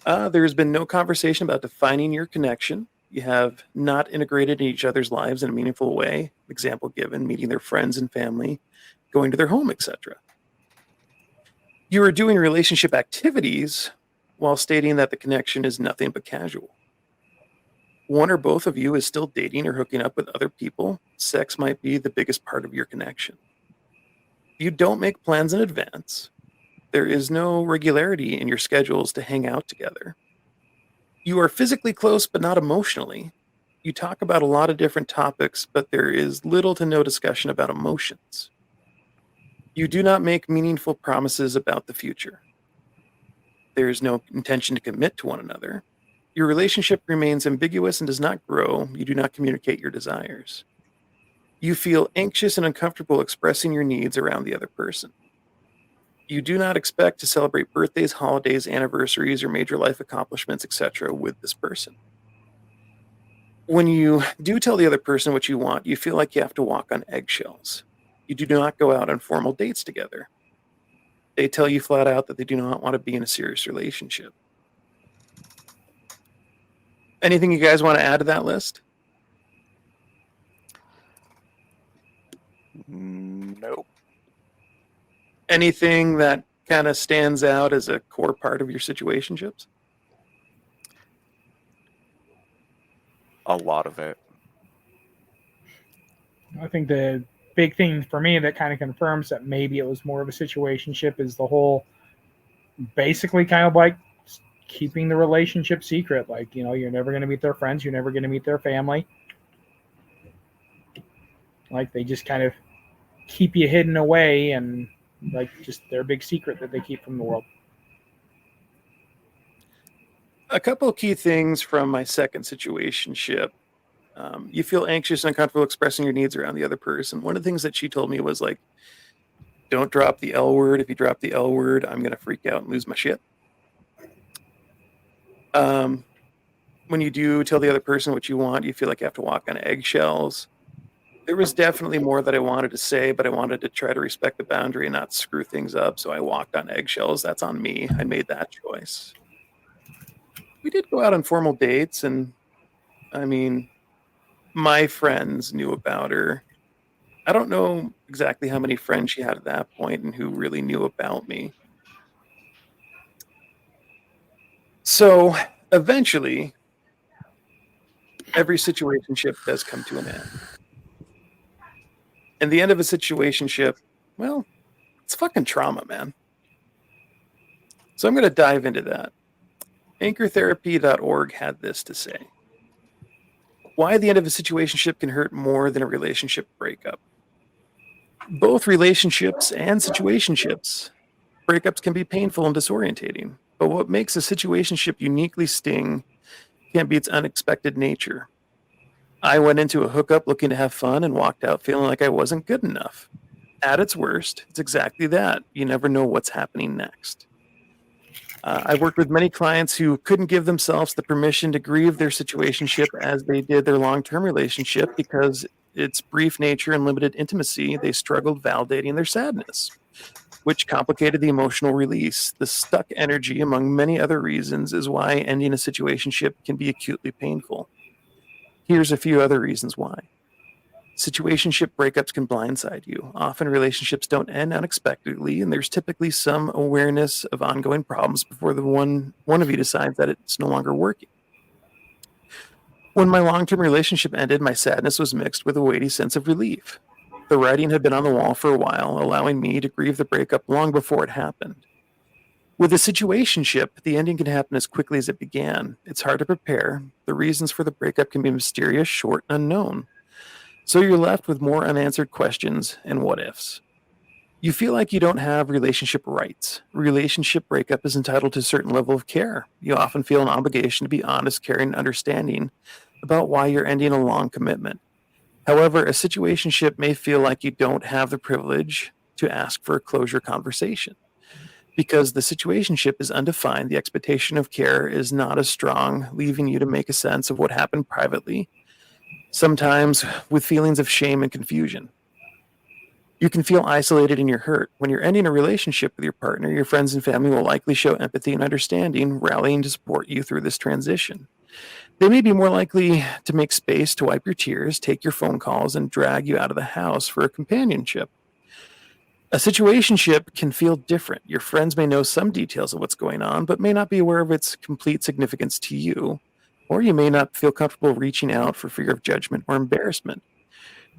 Speaker 1: There's been no conversation about defining your connection. You have not integrated in each other's lives in a meaningful way. Example given, meeting their friends and family, going to their home, etc. You are doing relationship activities while stating that the connection is nothing but casual. one or both of you is still dating or hooking up with other people, sex might be the biggest part of your connection. You don't make plans in advance. There is no regularity in your schedules to hang out together. You are physically close, but not emotionally. You talk about a lot of different topics, but there is little to no discussion about emotions. You do not make meaningful promises about the future. There is no intention to commit to one another. Your relationship remains ambiguous and does not grow. You do not communicate your desires. You feel anxious and uncomfortable expressing your needs around the other person. You do not expect to celebrate birthdays, holidays, anniversaries, or major life accomplishments, etc., with this person. When you do tell the other person what you want, you feel like you have to walk on eggshells. You do not go out on formal dates together. They tell you flat out that they do not want to be in a serious relationship. Anything you guys want to add to that list?
Speaker 3: Nope.
Speaker 1: Anything that kind of stands out as a core part of your situationships?
Speaker 3: A lot of it.
Speaker 2: I think the big thing for me that kind of confirms that maybe it was more of a situationship is the whole basically kind of like keeping the relationship secret. Like, you're never going to meet their friends. You're never going to meet their family. Like, they just kind of keep you hidden away and like just their big secret that they keep from the world.
Speaker 1: A couple of key things from my second situationship. You feel anxious and uncomfortable expressing your needs around the other person. One of the things that she told me was like, don't drop the L word. If you drop the L word, I'm going to freak out and lose my shit. When you do tell the other person what you want, you feel like you have to walk on eggshells. There was definitely more that I wanted to say, but I wanted to try to respect the boundary and not screw things up. So I walked on eggshells. That's on me. I made that choice. We did go out on formal dates, and I mean, my friends knew about her. I don't know exactly how many friends she had at that point and who really knew about me. So eventually, every situationship does come to an end. And the end of a situationship, well, it's fucking trauma, man. So I'm going to dive into that. Anchortherapy.org had this to say. Why the end of a situationship can hurt more than a relationship breakup. Both relationships and situationships, breakups can be painful and disorientating. But what makes a situationship uniquely sting can't be its unexpected nature. I went into a hookup looking to have fun and walked out feeling like I wasn't good enough. At its worst, it's exactly that. You never know what's happening next. I worked with many clients who couldn't give themselves the permission to grieve their situationship as they did their long-term relationship because its brief nature and limited intimacy, they struggled validating their sadness, which complicated the emotional release. The stuck energy, among many other reasons, is why ending a situationship can be acutely painful. Here's a few other reasons why. Situationship breakups can blindside you. Often relationships don't end unexpectedly, and there's typically some awareness of ongoing problems before the one of you decides that it's no longer working. When my long-term relationship ended, my sadness was mixed with a weighty sense of relief. The writing had been on the wall for a while, allowing me to grieve the breakup long before it happened. With a situationship, the ending can happen as quickly as it began. It's hard to prepare. The reasons for the breakup can be mysterious, short, and unknown. So you're left with more unanswered questions and what ifs. You feel like you don't have relationship rights. Relationship breakup is entitled to a certain level of care. You often feel an obligation to be honest, caring, and understanding about why you're ending a long commitment. However, a situationship may feel like you don't have the privilege to ask for a closure conversation. Because the situationship is undefined, the expectation of care is not as strong, leaving you to make a sense of what happened privately, sometimes with feelings of shame and confusion. You can feel isolated in your hurt. When you're ending a relationship with your partner, your friends and family will likely show empathy and understanding, rallying to support you through this transition. They may be more likely to make space to wipe your tears, take your phone calls, and drag you out of the house for a companionship. A situationship can feel different. Your friends may know some details of what's going on, but may not be aware of its complete significance to you. or you may not feel comfortable reaching out for fear of judgment or embarrassment,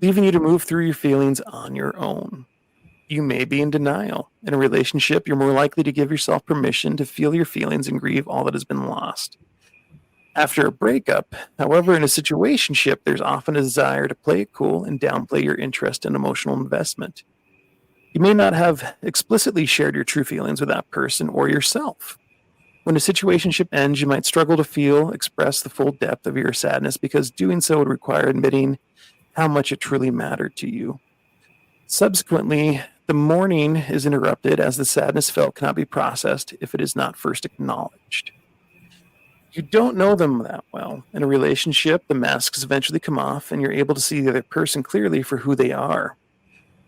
Speaker 1: leaving you to move through your feelings on your own. You may be in denial. In a relationship, you're more likely to give yourself permission to feel your feelings and grieve all that has been lost. After a breakup, however, in a situationship, there's often a desire to play it cool and downplay your interest and emotional investment. You may not have explicitly shared your true feelings with that person or yourself. When a situationship ends, you might struggle to express the full depth of your sadness because doing so would require admitting how much it truly mattered to you. Subsequently, the mourning is interrupted as the sadness felt cannot be processed if it is not first acknowledged. You don't know them that well. In a relationship, the masks eventually come off and you're able to see the other person clearly for who they are.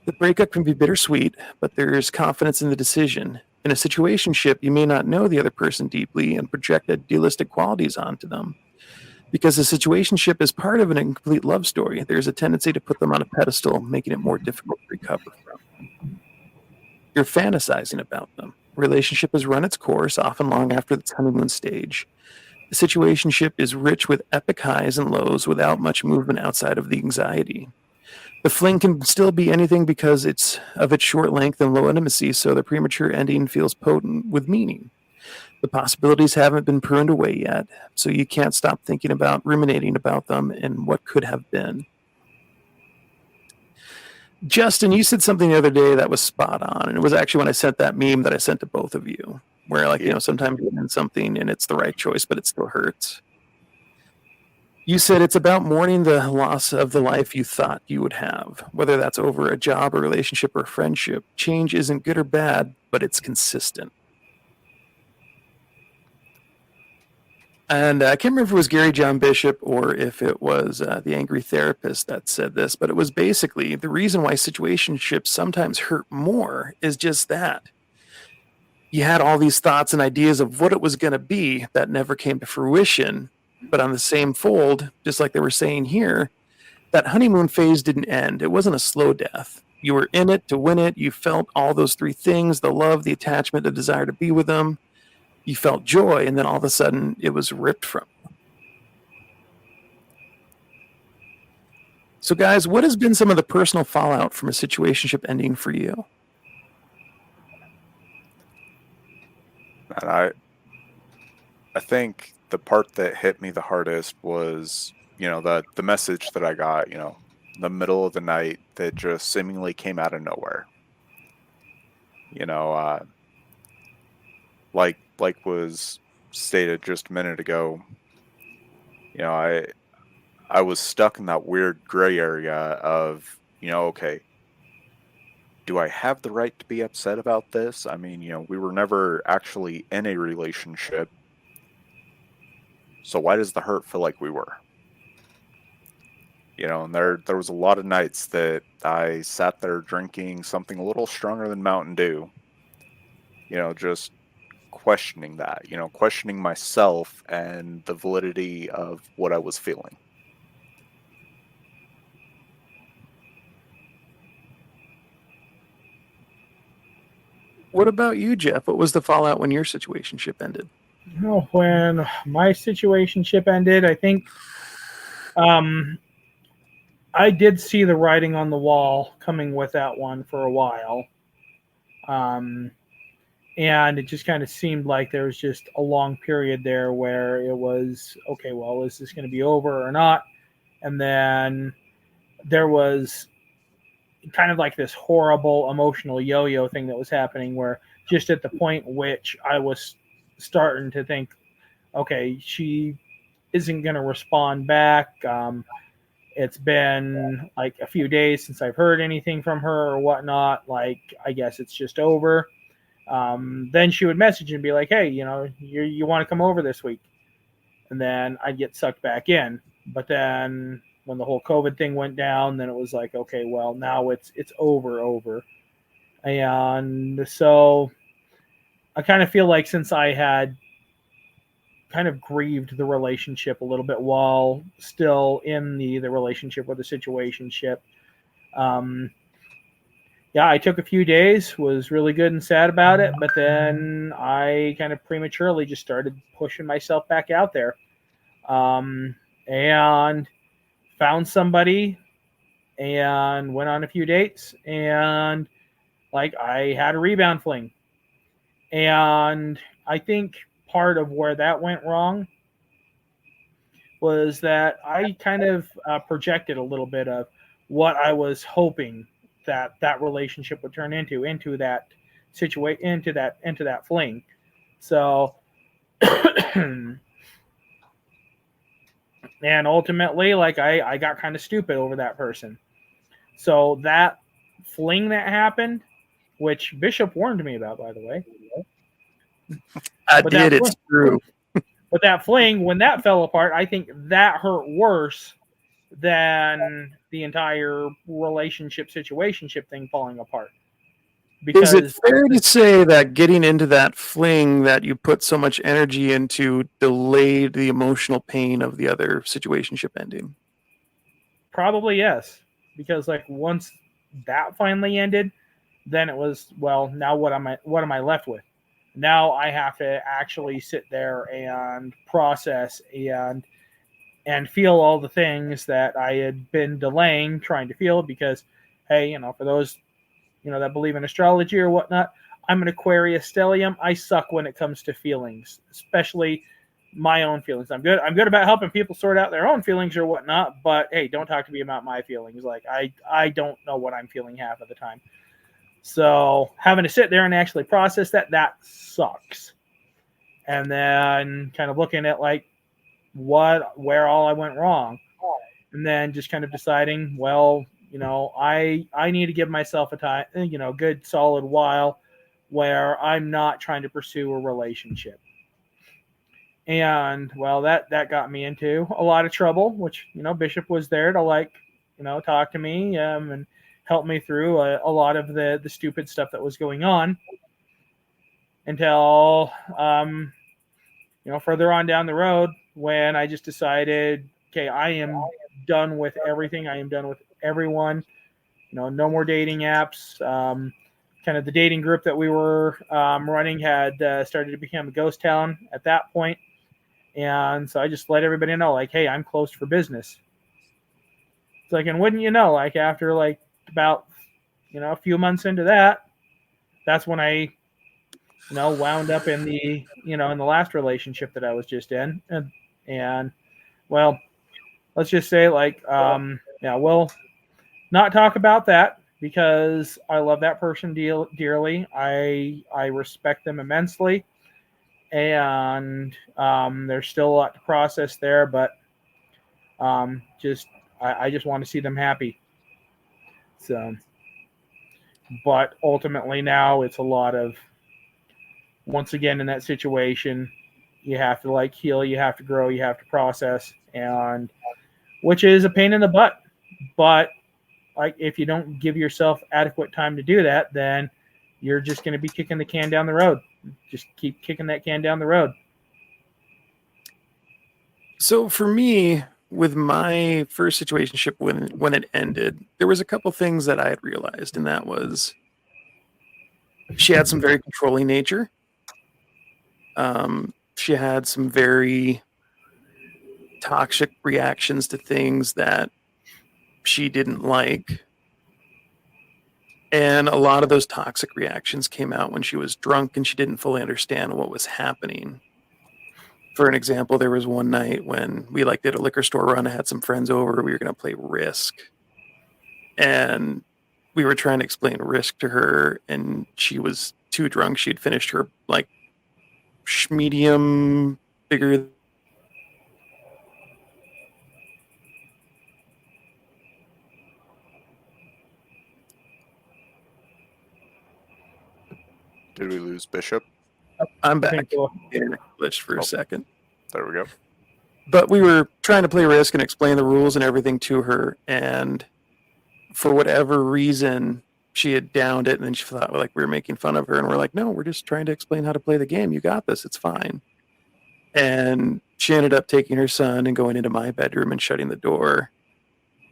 Speaker 1: The breakup can be bittersweet, but there is confidence in the decision. In a situationship, you may not know the other person deeply and project idealistic qualities onto them. Because a situationship is part of an incomplete love story, there's a tendency to put them on a pedestal, making it more difficult to recover from. You're fantasizing about them. A relationship has run its course, often long after its honeymoon stage. The situationship is rich with epic highs and lows without much movement outside of the anxiety. The fling can still be anything because its short length and low intimacy, so the premature ending feels potent with meaning. The possibilities haven't been pruned away yet, so you can't stop thinking about ruminating about them and what could have been. Justin, you said something the other day that was spot on, and it was actually when I sent that meme that I sent to both of you, where sometimes you're in something and it's the right choice, but it still hurts. You said it's about mourning the loss of the life you thought you would have, whether that's over a job, a relationship, or a friendship. Change isn't good or bad, but it's consistent. And I can't remember if it was Gary John Bishop or if it was the angry therapist that said this, but it was basically the reason why situationships sometimes hurt more is just that. You had all these thoughts and ideas of what it was going to be that never came to fruition, but on the same fold, just like they were saying here, that honeymoon phase didn't end. It wasn't a slow death. You were in it to win it. You felt all those three things: the love, the attachment, the desire to be with them. You felt joy, and then all of a sudden it was ripped from you. So, guys, what has been some of the personal fallout from a situationship ending for you?
Speaker 3: And I think the part that hit me the hardest was, the message that I got, in the middle of the night that just seemingly came out of nowhere. Like was stated just a minute ago, I was stuck in that weird gray area of, okay, do I have the right to be upset about this? I mean, we were never actually in a relationship. So why does the hurt feel like we were? And there was a lot of nights that I sat there drinking something a little stronger than Mountain Dew. Just questioning that, questioning myself and the validity of what I was feeling.
Speaker 1: What about you, Jeff? What was the fallout when your situationship ended?
Speaker 2: When my situationship ended, I think I did see the writing on the wall coming with that one for a while. And it just kind of seemed like there was just a long period there where it was, okay, well, is this going to be over or not? And then there was kind of like this horrible emotional yo-yo thing that was happening where just at the point which I was starting to think, okay, she isn't going to respond back. It's been like a few days since I've heard anything from her or whatnot. Like, I guess it's just over. Then she would message and be like, hey, you want to come over this week? And then I'd get sucked back in. But then when the whole COVID thing went down, then it was like, okay, well, now it's over. And so I kind of feel like since I had kind of grieved the relationship a little bit while still in the relationship or the situationship, yeah, I took a few days, was really good and sad about it, but then I kind of prematurely just started pushing myself back out there. and found somebody and went on a few dates, and like I had a rebound fling. And I think part of where that went wrong was that I kind of projected a little bit of what I was hoping that that relationship would turn into that situation, into that fling. So, and ultimately, like I got kind of stupid over that person. So that fling that happened, which Bishop warned me about, by the way.
Speaker 1: I
Speaker 2: But
Speaker 1: did.
Speaker 2: that
Speaker 1: It's true.
Speaker 2: But that fling, when that fell apart, I think that hurt worse than the entire relationship situationship thing falling apart.
Speaker 1: Is it
Speaker 2: Because
Speaker 1: fair to say that getting into that fling that you put so much energy into delayed the emotional pain of the other situationship ending?
Speaker 2: probably yes. Because like once that finally ended, then it was, well, now what am I left with? Now I have to actually sit there and process and feel all the things that I had been delaying trying to feel, because hey, for those that believe in astrology or whatnot, I'm an Aquarius stellium. I suck when it comes to feelings, especially my own feelings. I'm good about helping people sort out their own feelings or whatnot, but hey, don't talk to me about my feelings. Like I don't know what I'm feeling half of the time. So having to sit there and actually process that sucks. And then kind of looking at like where all I went wrong, and then just kind of deciding, well, I need to give myself a time, good solid while where I'm not trying to pursue a relationship. And well, that got me into a lot of trouble, which Bishop was there to like talk to me and help me through a lot of the stupid stuff that was going on, until further on down the road, when I just decided, okay, I am done with everything. I am done with everyone. No more dating apps. Kind of the dating group that we were running had started to become a ghost town at that point. And so I just let everybody know, like, hey, I'm closed for business. It's like, and wouldn't you know, like after like about, a few months into that, that's when I, wound up in the, in the last relationship that I was just in. And well, let's just say like, yeah, we'll not talk about that because I love that person dearly. I respect them immensely, and there's still a lot to process there. But I just want to see them happy. So, but ultimately now it's a lot of, once again in that situation, you have to like heal, you have to grow, you have to process, and which is a pain in the butt. But like if you don't give yourself adequate time to do that, then you're just going to be kicking the can down the road. Just keep kicking that can down the road.
Speaker 1: So for me, with my first situationship, when it ended, there was a couple things that I had realized, and that was she had some very controlling nature. She had some very toxic reactions to things that she didn't like. And a lot of those toxic reactions came out when she was drunk and she didn't fully understand what was happening. For an example, there was one night when we like did a liquor store run. I had some friends over. We were going to play Risk. And we were trying to explain Risk to her, and she was too drunk. She had finished her like medium bigger.
Speaker 3: Did we lose Bishop?
Speaker 1: I'm
Speaker 2: I think
Speaker 1: back. Internet glitched for a second.
Speaker 3: There we go.
Speaker 1: But we were trying to play Risk and explain the rules and everything to her, and for whatever reason, she had downed it, and then she thought like we were making fun of her, and we're like, no, we're just trying to explain how to play the game. You got this. It's fine. And she ended up taking her son and going into my bedroom and shutting the door.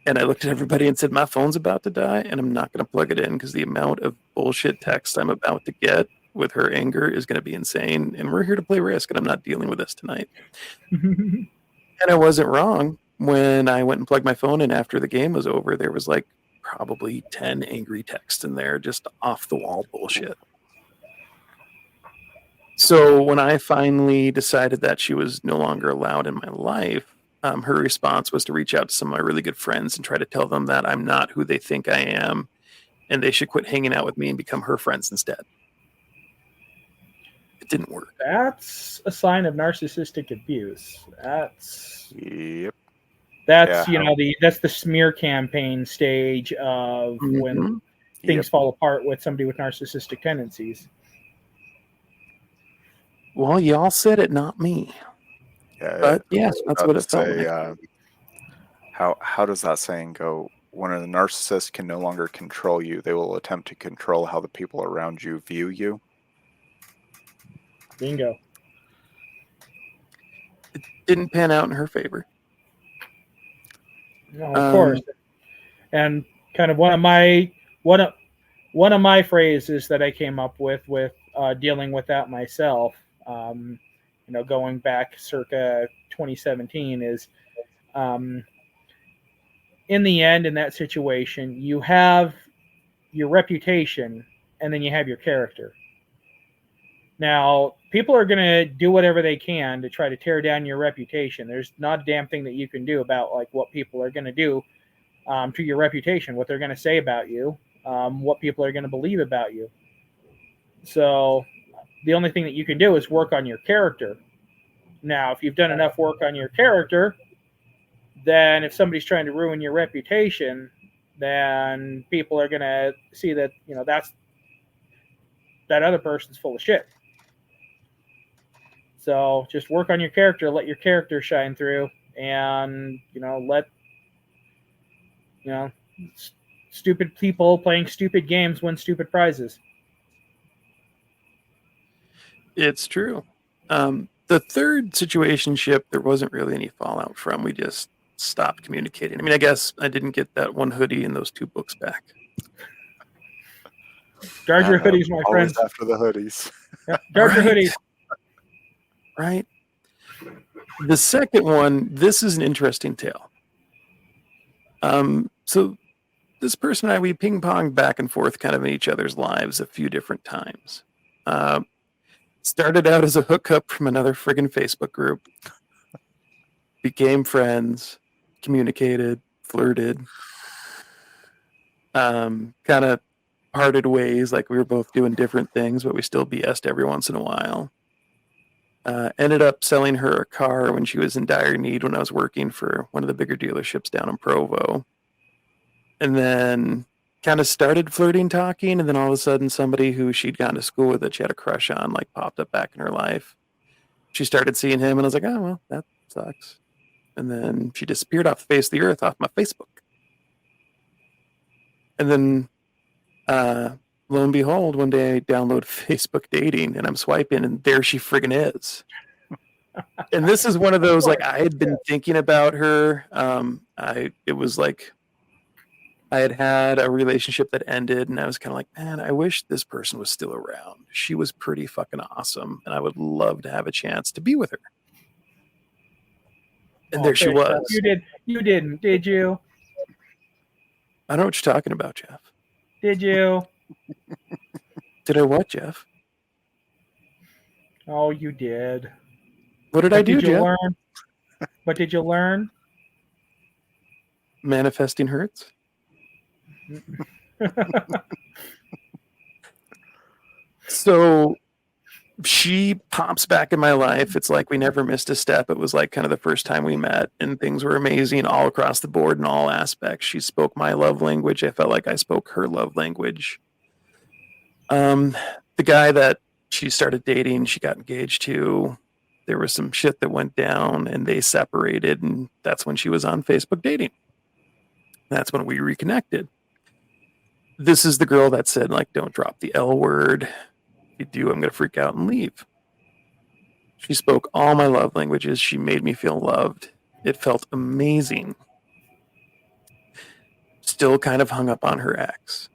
Speaker 1: And I looked at everybody and said, my phone's about to die, and I'm not going to plug it in because the amount of bullshit text I'm about to get with her anger is going to be insane. And we're here to play Risk, and I'm not dealing with this tonight. And I wasn't wrong. When I went and plugged my phone in after the game was over, there was like probably 10 angry texts in there, just off the wall bullshit. So when I finally decided that she was no longer allowed in my life, her response was to reach out to some of my really good friends and try to tell them that I'm not who they think I am and they should quit hanging out with me and become her friends instead. It didn't work.
Speaker 2: That's a sign of narcissistic abuse. That's
Speaker 3: Yep.
Speaker 2: that's
Speaker 3: Yeah.
Speaker 2: that's the smear campaign stage of when things
Speaker 3: Yep.
Speaker 2: fall apart with somebody with narcissistic tendencies.
Speaker 1: Well, y'all said it, not me.
Speaker 3: Yeah.
Speaker 1: But
Speaker 3: I
Speaker 1: yes,
Speaker 3: was
Speaker 1: that's
Speaker 3: about
Speaker 1: what
Speaker 3: to
Speaker 1: it felt
Speaker 3: say,
Speaker 1: like.
Speaker 3: how does that saying go? When a narcissist can no longer control you, they will attempt to control how the people around you view you.
Speaker 2: Bingo.
Speaker 1: It didn't pan out in her favor.
Speaker 2: No, of course. And kind of one of my phrases that I came up with dealing with that myself, going back circa 2017, is in the end, in that situation, you have your reputation and then you have your character. Now, people are going to do whatever they can to try to tear down your reputation. There's not a damn thing that you can do about like what people are going to do to your reputation, what they're going to say about you, what people are going to believe about you. So the only thing that you can do is work on your character. Now, if you've done enough work on your character, then if somebody's trying to ruin your reputation, then people are going to see that, that other person's full of shit. So just work on your character, let your character shine through, and let stupid people playing stupid games win stupid prizes.
Speaker 1: It's true. The third situationship, there wasn't really any fallout from. We just stopped communicating. I mean, I guess I didn't get that one hoodie and those 2 books back.
Speaker 2: Guard your hoodies, my
Speaker 3: Always
Speaker 2: friends.
Speaker 3: after the hoodies.
Speaker 2: Yep. Guard your hoodies.
Speaker 1: Right. The second one, this is an interesting tale. So this person and I, we ping-ponged back and forth kind of in each other's lives a few different times. Started out as a hookup from another friggin' Facebook group. Became friends, communicated, flirted. Kind of parted ways, like we were both doing different things, but we still BS'd every once in a while. Ended up selling her a car when she was in dire need when I was working for one of the bigger dealerships down in Provo. And then kind of started flirting, talking, and then all of a sudden somebody who she'd gone to school with that she had a crush on like popped up back in her life. She started seeing him and I was like, oh, well, that sucks. And then she disappeared off the face of the earth off my Facebook. And then lo and behold, one day I download Facebook dating and I'm swiping and there she friggin' is. And this is one of those, like, I had been thinking about her. It was like I had a relationship that ended and I was kind of like, man, I wish this person was still around. She was pretty fucking awesome and I would love to have a chance to be with her. And there she was.
Speaker 2: You didn't, did you?
Speaker 1: I don't know what you're talking about, Jeff.
Speaker 2: Did you?
Speaker 1: Did I what, Jeff?
Speaker 2: Oh, you did.
Speaker 1: What did I do, Jeff?
Speaker 2: Learn? What did you learn?
Speaker 1: Manifesting hurts. So she pops back in my life. It's like we never missed a step. It was like kind of the first time we met and things were amazing all across the board in all aspects. She spoke my love language. I felt like I spoke her love language. The guy that she started dating, she got engaged to, there was some shit that went down and they separated, and that's when she was on Facebook dating. That's when we reconnected. This is the girl that said, like, don't drop the L word. If you do, I'm going to freak out and leave. She spoke all my love languages. She made me feel loved. It felt amazing. Still kind of hung up on her ex.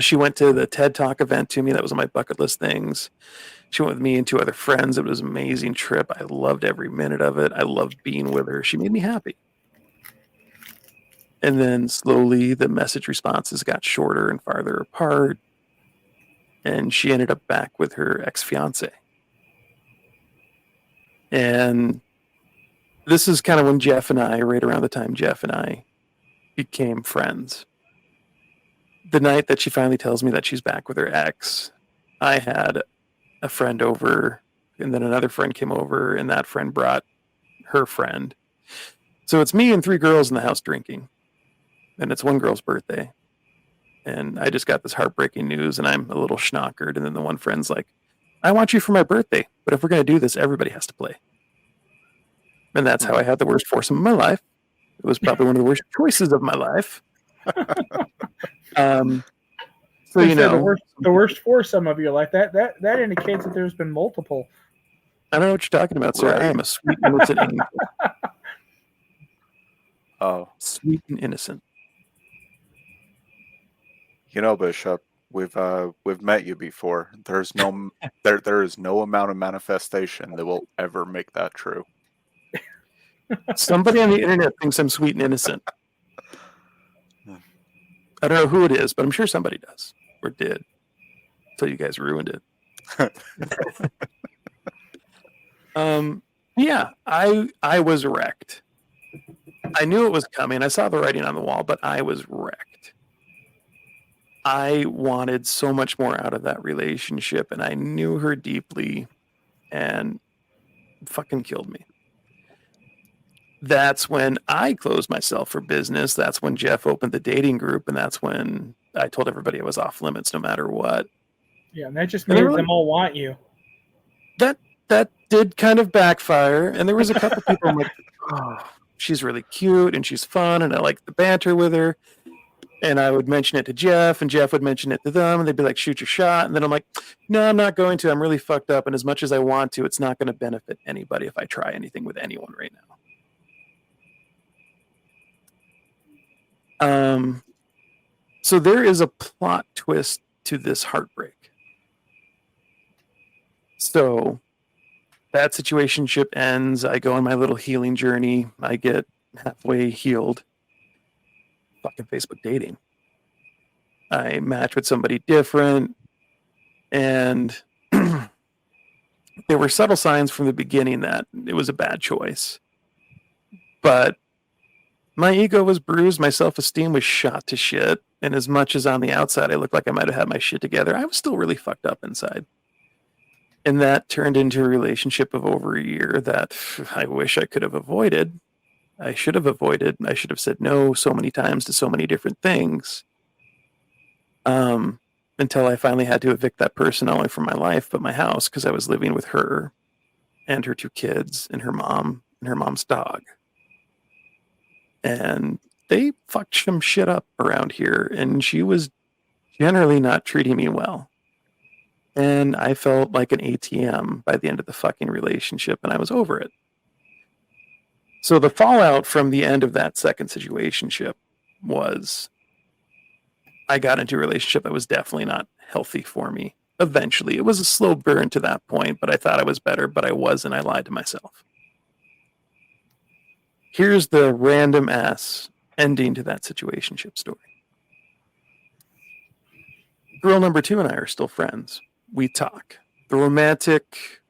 Speaker 1: She went to the TED Talk event to me. That was on my bucket list things. She went with me and 2 other friends. It was an amazing trip. I loved every minute of it. I loved being with her. She made me happy. And then slowly the message responses got shorter and farther apart. And she ended up back with her ex-fiance. And this is kind of when Jeff and I, right around the time Jeff and I became friends. The night that she finally tells me that she's back with her ex, I had a friend over, and then another friend came over, and that friend brought her friend. So it's me and 3 girls in the house drinking, and it's one girl's birthday. And I just got this heartbreaking news, and I'm a little schnockered. And then the one friend's like, I want you for my birthday, but if we're going to do this, everybody has to play. And that's how I had the worst foursome of my life. It was probably one of the worst choices of my life. So you know,
Speaker 2: the worst foursome of your life. That indicates that there's been multiple.
Speaker 1: I don't know what you're talking about, sir. Right. I am a sweet, innocent angel.
Speaker 3: Oh,
Speaker 1: sweet and innocent.
Speaker 3: You know, Bishop, we've met you before. There's no there is no amount of manifestation that will ever make that true.
Speaker 1: Somebody on the internet thinks I'm sweet and innocent. I don't know who it is, but I'm sure somebody does or did. So you guys ruined it. Yeah, I was wrecked. I knew it was coming. I saw the writing on the wall, but I was wrecked. I wanted so much more out of that relationship, and I knew her deeply, and it fucking killed me. That's when I closed myself for business. That's when Jeff opened the dating group, and that's when I told everybody I was off limits no matter what.
Speaker 2: Yeah, and that just made them all want you.
Speaker 1: That did kind of backfire, and there was a couple people I'm like, oh, she's really cute, and she's fun, and I like the banter with her. And I would mention it to Jeff, and Jeff would mention it to them, and they'd be like, shoot your shot. And then I'm like, no, I'm not going to. I'm really fucked up, and as much as I want to, it's not going to benefit anybody if I try anything with anyone right now. So there is a plot twist to this heartbreak. So that situationship ends. I go on my little healing journey. I get halfway healed. Fucking Facebook dating. I match with somebody different, and there were subtle signs from the beginning that it was a bad choice. But my ego was bruised, my self-esteem was shot to shit, and as much as on the outside I looked like I might have had my shit together, I was still really fucked up inside. And that turned into a relationship of over a year that I wish I could have avoided. I should have avoided. I should have said no so many times to so many different things. Until I finally had to evict that person, not only from my life, but my house, because I was living with her and her 2 kids and her mom and her mom's dog. And they fucked some shit up around here, and she was generally not treating me well. And I felt like an ATM by the end of the fucking relationship, and I was over it. So the fallout from the end of that second situationship was I got into a relationship that was definitely not healthy for me. Eventually, it was a slow burn to that point, but I thought I was better, but I wasn't. I lied to myself. Here's the random ass ending to that situationship story. Girl number 2 and I are still friends. We talk. The romantic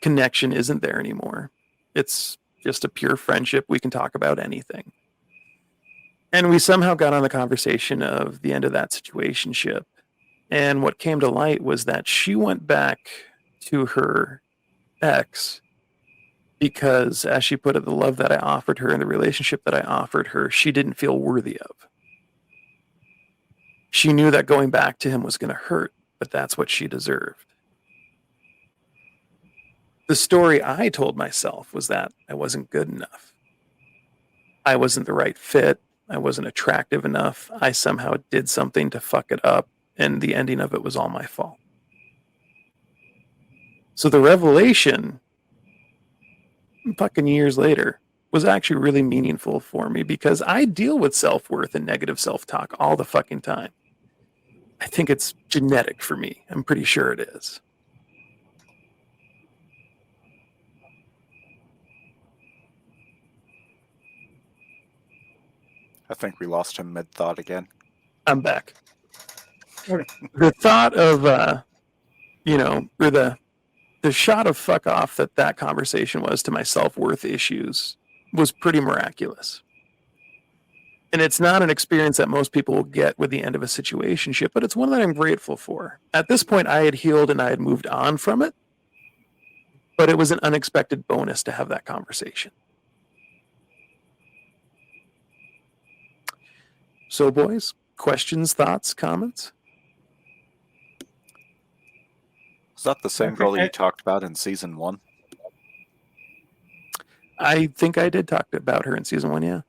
Speaker 1: connection isn't there anymore. It's just a pure friendship. We can talk about anything. And we somehow got on the conversation of the end of that situationship. And what came to light was that she went back to her ex because, as she put it, the love that I offered her and the relationship that I offered her, she didn't feel worthy of. She knew that going back to him was going to hurt, but that's what she deserved. The story I told myself was that I wasn't good enough. I wasn't the right fit. I wasn't attractive enough. I somehow did something to fuck it up, and the ending of it was all my fault. So the revelation, fucking years later, was actually really meaningful for me because I deal with self-worth and negative self-talk all the fucking time. I think it's genetic for me. I'm pretty sure it is.
Speaker 3: I think we lost him mid-thought again.
Speaker 1: I'm back.
Speaker 2: Okay.
Speaker 1: The thought of, or the shot of fuck off that conversation was to my self-worth issues was pretty miraculous. And it's not an experience that most people will get with the end of a situationship, but it's one that I'm grateful for. At this point, I had healed and I had moved on from it, but it was an unexpected bonus to have that conversation. So, boys, questions, thoughts, comments?
Speaker 3: Is that the same girl that you talked about in season 1?
Speaker 1: I think I did talk about her in season 1, yeah.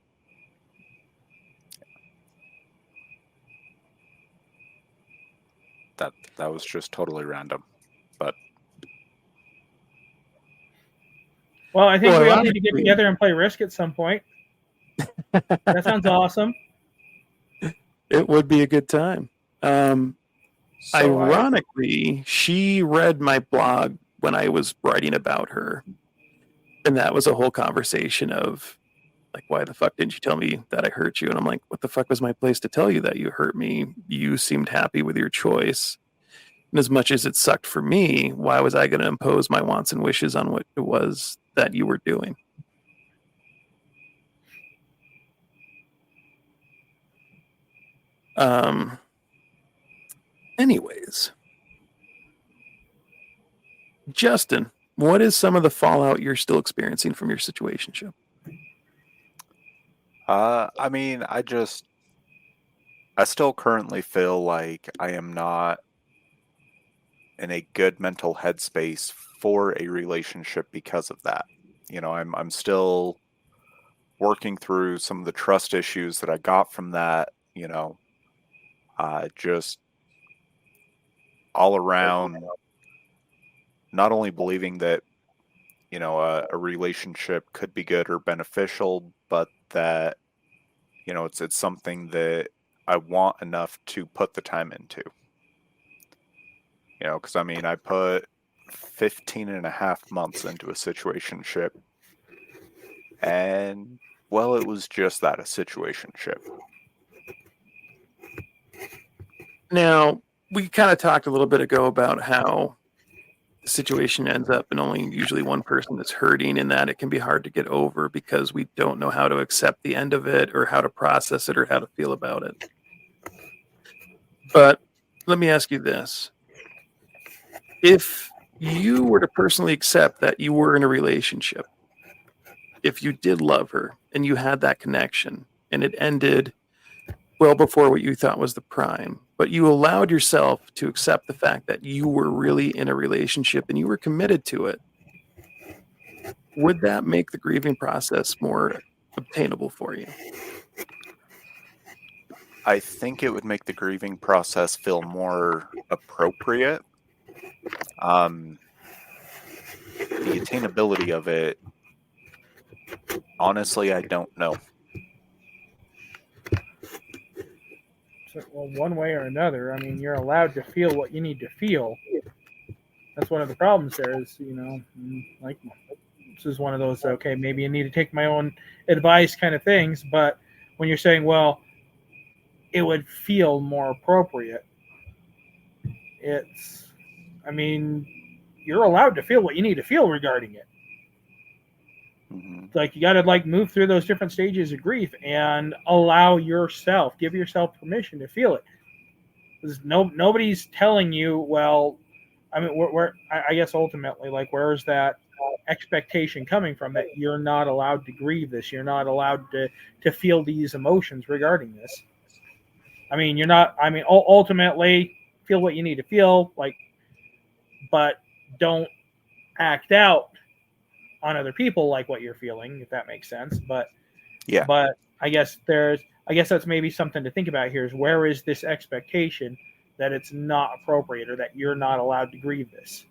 Speaker 3: That was just totally random. But
Speaker 2: Well, I think we all need to get together and play Risk at some point. That sounds awesome.
Speaker 1: It would be a good time. Ironically, she read my blog when I was writing about her. And that was a whole conversation of, like, why the fuck didn't you tell me that I hurt you? And I'm like, what the fuck was my place to tell you that you hurt me? You seemed happy with your choice. And as much as it sucked for me, why was I going to impose my wants and wishes on what it was that you were doing? Anyways, Justin, what is some of the fallout you're still experiencing from your situationship?
Speaker 3: I mean, I still currently feel like I am not in a good mental headspace for a relationship because of that. I'm still working through some of the trust issues that I got from that, just all around, not only believing that, a relationship could be good or beneficial, but that, it's something that I want enough to put the time into. Because I mean, I put 15 and a half months into a situationship, and, well, it was just that, a situationship.
Speaker 1: Now, we kind of talked a little bit ago about how the situation ends up in only usually one person that's hurting, and that it can be hard to get over because we don't know how to accept the end of it or how to process it or how to feel about it. But let me ask you this. If you were to personally accept that you were in a relationship, if you did love her and you had that connection and it ended well before what you thought was the prime, but you allowed yourself to accept the fact that you were really in a relationship and you were committed to it, would that make the grieving process more obtainable for you?
Speaker 3: I think it would make the grieving process feel more appropriate. The attainability of it, honestly, I don't know.
Speaker 2: Well, one way or another, I mean, you're allowed to feel what you need to feel. That's one of the problems there is, like, this is one of those, okay, maybe you need to take my own advice kind of things. But when you're saying, well, it would feel more appropriate, I mean, you're allowed to feel what you need to feel regarding it.
Speaker 3: Mm-hmm.
Speaker 2: Like, you got to move through those different stages of grief and give yourself permission to feel it. Because nobody's telling you, well, I mean, I guess ultimately, where's that expectation coming from that you're not allowed to grieve this? You're not allowed to feel these emotions regarding this. I mean, ultimately, feel what you need to feel, but don't act out on other people like what you're feeling, if that makes sense. But
Speaker 3: yeah,
Speaker 2: but I guess that's maybe something to think about here is where is this expectation that it's not appropriate or that you're not allowed to grieve this.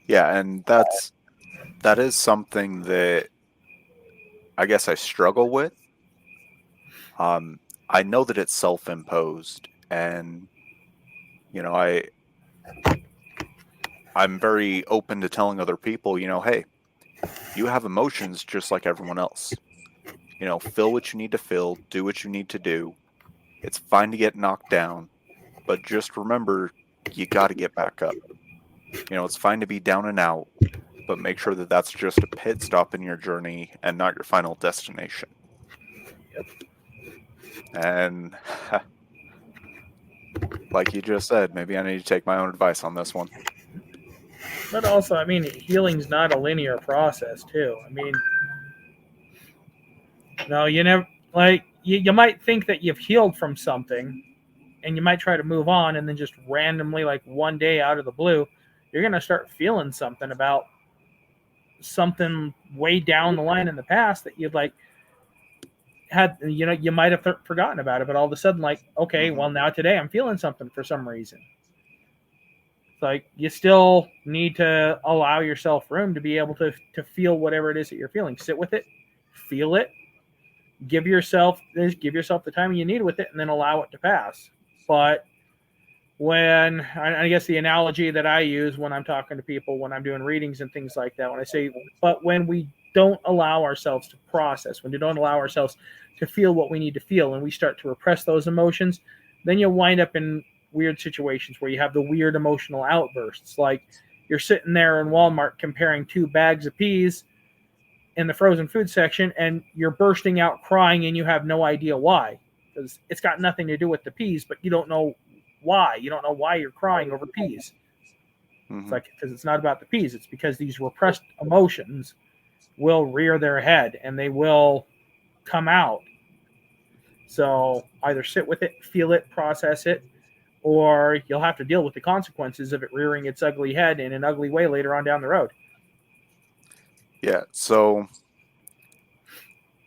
Speaker 3: Yeah, and that is something that I guess I struggle with. I know that it's self-imposed, and I'm very open to telling other people, hey, you have emotions just like everyone else. Fill what you need to fill, do what you need to do. It's fine to get knocked down, but just remember, you got to get back up. It's fine to be down and out, but make sure that that's just a pit stop in your journey and not your final destination. And like you just said, maybe I need to take my own advice on this one.
Speaker 2: But also, I mean, healing's not a linear process, too. I mean, no, you never, like, you might think that you've healed from something, and you might try to move on, and then just randomly, like, one day out of the blue, you're going to start feeling something about something way down the line in the past that you'd, like, had, you might have forgotten about it, but all of a sudden, like, okay, well, now today I'm feeling something for some reason. Like, you still need to allow yourself room to be able to feel whatever it is that you're feeling. Sit with it, feel it, give yourself the time you need with it, and then allow it to pass. But when, I guess the analogy that I use when I'm talking to people, when I'm doing readings and things like that, when I say, but when we don't allow ourselves to process, when we don't allow ourselves to feel what we need to feel, and we start to repress those emotions, then you'll wind up in weird situations where you have the weird emotional outbursts. Like, you're sitting there in Walmart comparing 2 bags of peas in the frozen food section, and you're bursting out crying, and you have no idea why, because it's got nothing to do with the peas, but you don't know why. You don't know why you're crying over peas. It's like, because it's not about the peas. It's because these repressed emotions will rear their head, and they will come out. So either sit with it, feel it, process it, or you'll have to deal with the consequences of it rearing its ugly head in an ugly way later on down the road.
Speaker 3: Yeah, so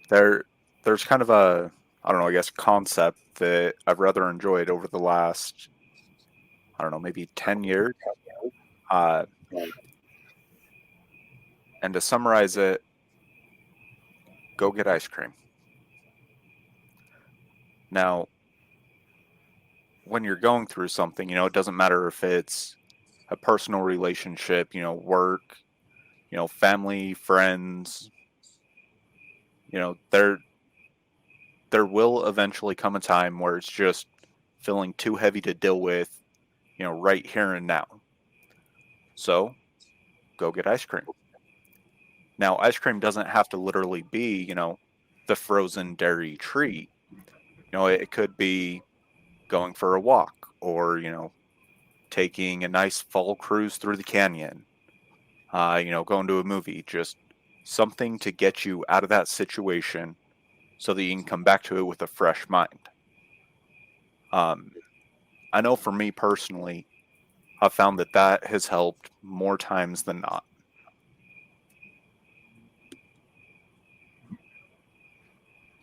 Speaker 3: there's kind of a, I don't know, I guess concept that I've rather enjoyed over the last, I don't know, maybe 10 years. And to summarize it, go get ice cream. Now, when you're going through something, it doesn't matter if it's a personal relationship, work, family, friends, there will eventually come a time where it's just feeling too heavy to deal with, right here and now. So, go get ice cream. Now, ice cream doesn't have to literally be, the frozen dairy treat. It could be going for a walk, or, taking a nice fall cruise through the canyon, going to a movie, just something to get you out of that situation so that you can come back to it with a fresh mind. I know for me personally, I've found that has helped more times than not.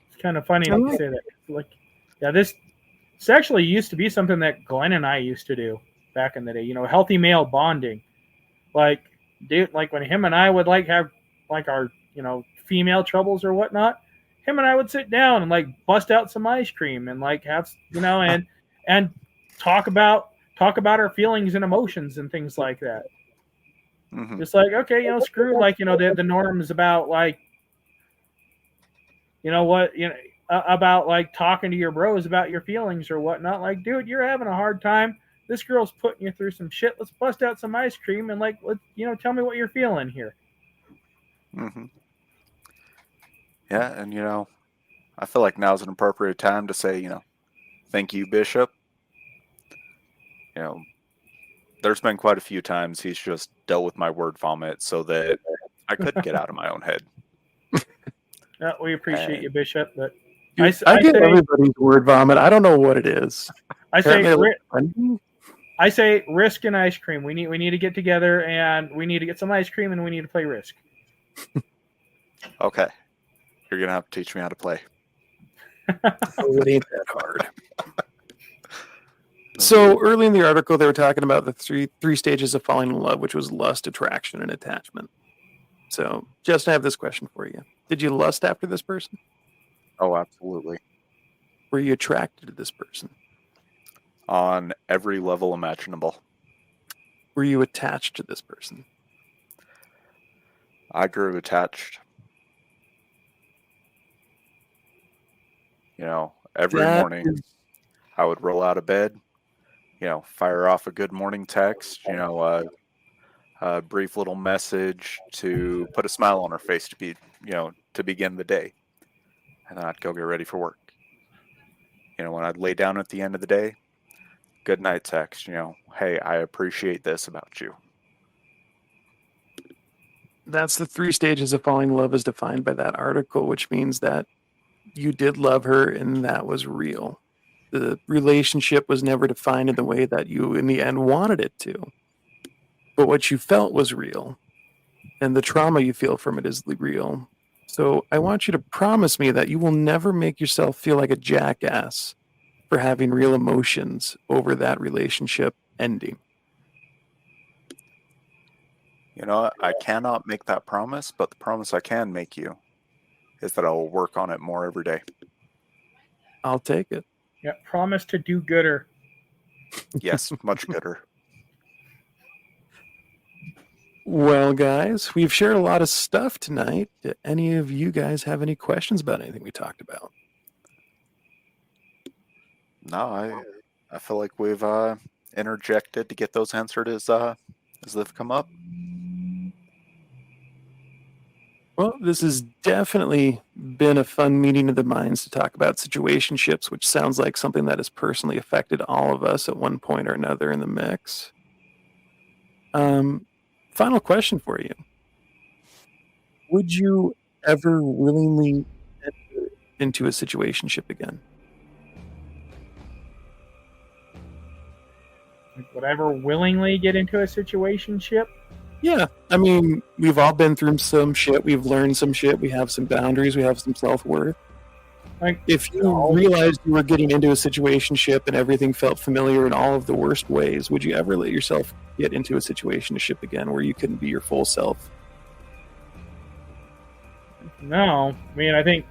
Speaker 2: It's kind of funny that you say that. Like, yeah, this actually used to be something that Glenn and I used to do back in the day. Healthy male bonding. Like, dude, like when him and I would like have like our female troubles or whatnot, him and I would sit down and like bust out some ice cream and like have and talk about our feelings and emotions and things like that.
Speaker 3: Mm-hmm.
Speaker 2: Just like, okay, screw like the norms about like about like talking to your bros about your feelings or whatnot. Like, dude, you're having a hard time. This girl's putting you through some shit. Let's bust out some ice cream and like, tell me what you're feeling here.
Speaker 3: Mm-hmm. Yeah, and I feel like now's an appropriate time to say, thank you, Bishop. There's been quite a few times he's just dealt with my word vomit so that I couldn't get out of my own head.
Speaker 2: We appreciate you, Bishop, but
Speaker 1: I get everybody's word vomit. I don't know what it is.
Speaker 2: I say Risk and ice cream. We need to get together and we need to get some ice cream and we need to play Risk.
Speaker 3: Okay. You're going to have to teach me how to play.
Speaker 1: Oh, it ain't that hard. So early in the article, they were talking about the three stages of falling in love, which was lust, attraction, and attachment. So, Justin, I have this question for you. Did you lust after this person?
Speaker 3: Oh, absolutely.
Speaker 1: Were you attracted to this person?
Speaker 3: On every level imaginable.
Speaker 1: Were you attached to this person?
Speaker 3: I grew attached. Every
Speaker 1: That
Speaker 3: morning I would roll out of bed, fire off a good morning text, a brief little message to put a smile on her face to begin the day. And then I'd go get ready for work. When I'd lay down at the end of the day, good night text, hey, I appreciate this about you.
Speaker 1: That's the 3 stages of falling in love as defined by that article, which means that you did love her and that was real. The relationship was never defined in the way that you in the end wanted it to. But what you felt was real. And the trauma you feel from it is real. So I want you to promise me that you will never make yourself feel like a jackass for having real emotions over that relationship ending.
Speaker 3: I cannot make that promise, but the promise I can make you is that I will work on it more every day.
Speaker 1: I'll take it.
Speaker 2: Yeah, promise to do gooder.
Speaker 3: Yes, much gooder.
Speaker 1: Well, guys, we've shared a lot of stuff tonight. Do any of you guys have any questions about anything we talked about?
Speaker 3: No, I feel like we've interjected to get those answered as they've come up.
Speaker 1: Well, this has definitely been a fun meeting of the minds to talk about situationships, which sounds like something that has personally affected all of us at one point or another in the mix. Final question for you. Would you ever willingly enter into a situationship again?
Speaker 2: Would I ever willingly get into a situationship?
Speaker 1: Yeah. I mean, we've all been through some shit. We've learned some shit. We have some boundaries. We have some self-worth.
Speaker 2: Like,
Speaker 1: if you realized you were getting into a situationship and everything felt familiar in all of the worst ways, would you ever let yourself get into a situationship again where you couldn't be your full self?
Speaker 2: No. I mean, I think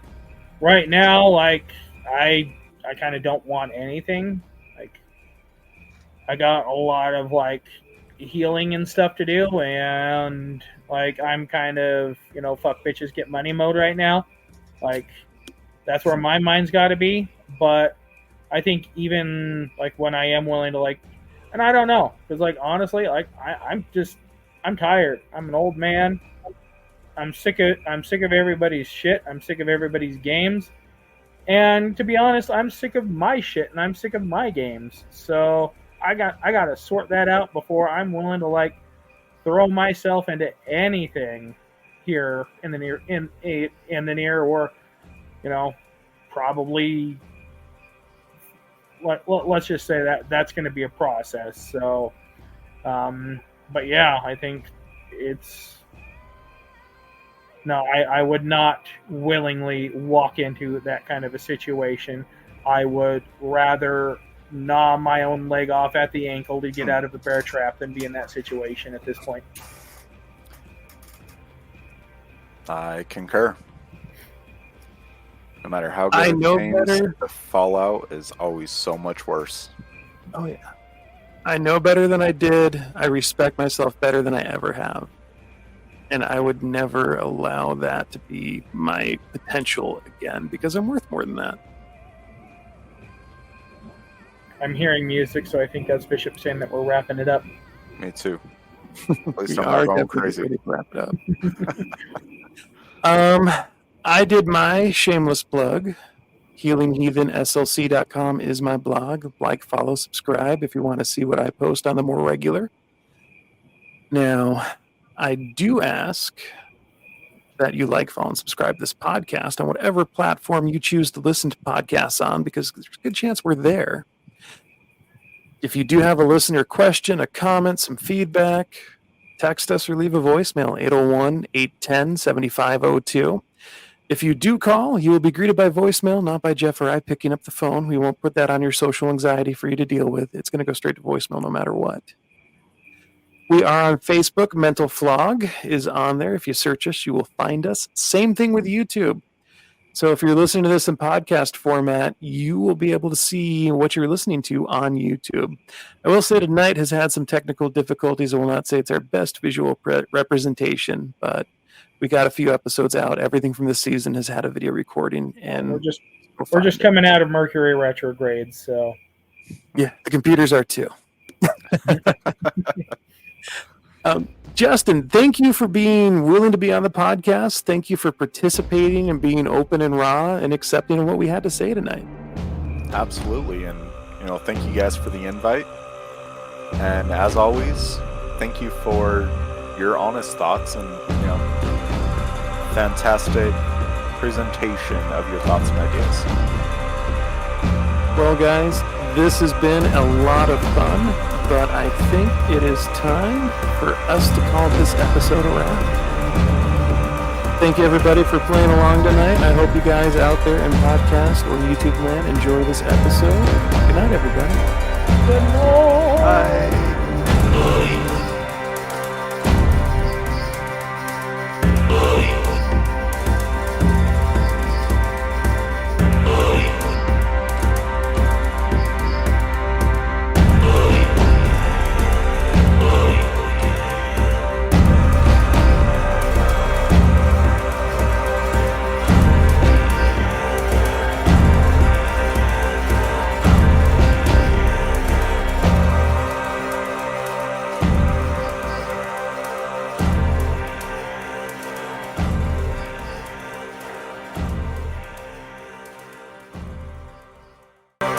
Speaker 2: right now, like, I kind of don't want anything. Like, I got a lot of, like, healing and stuff to do, and, like, I'm kind of, fuck bitches get money mode right now. Like, that's where my mind's got to be. But I think even, like, when I am willing to, like, and I don't know, because, like, honestly, like, I'm tired. I'm an old man. I'm sick of everybody's shit. I'm sick of everybody's games. And to be honest, I'm sick of my shit and I'm sick of my games. So I got to sort that out before I'm willing to, like, throw myself into anything here in the near or probably let's just say that's going to be a process. So but yeah, I think it's no, I would not willingly walk into that kind of a situation. I would rather gnaw my own leg off at the ankle to get out of the bear trap than be in that situation at this point.
Speaker 3: I concur. No matter how good it seems, the fallout is always so much worse.
Speaker 1: Oh, yeah. I know better than I did. I respect myself better than I ever have. And I would never allow that to be my potential again because I'm worth more than that.
Speaker 2: I'm hearing music, so I think that's Bishop saying that we're wrapping it up.
Speaker 3: Me too. At least I'm not going crazy.
Speaker 1: Ready to wrap it up. I did my shameless plug. HealingHeathenSLC.com is my blog. Like, follow, subscribe if you want to see what I post on the more regular. Now, I do ask that you like, follow, and subscribe to this podcast on whatever platform you choose to listen to podcasts on, because there's a good chance we're there. If you do have a listener question, a comment, some feedback, text us or leave a voicemail, 801-810-7502. If you do call, you will be greeted by voicemail, not by Jeff or I picking up the phone. We won't put that on your social anxiety for you to deal with. It's going to go straight to voicemail no matter what. We are on Facebook. Mental Flog is on there. If you search us, you will find us. Same thing with YouTube. So if you're listening to this in podcast format, you will be able to see what you're listening to on YouTube. I will say tonight has had some technical difficulties. I will not say it's our best visual representation, but we got a few episodes out. Everything from this season has had a video recording, and
Speaker 2: We're just coming out of Mercury retrograde, so
Speaker 1: Yeah, the computers are too. Justin, thank you for being willing to be on the podcast. Thank you for participating and being open and raw and accepting what we had to say tonight.
Speaker 3: Absolutely. And, thank you guys for the invite. And as always, thank you for your honest thoughts and, fantastic presentation of your thoughts and ideas.
Speaker 1: Well, guys, this has been a lot of fun, but I think it is time for us to call this episode a wrap. Thank you, everybody, for playing along tonight. I hope you guys out there in podcast or YouTube land enjoy this episode. Good night, everybody.
Speaker 2: good night.
Speaker 3: Bye.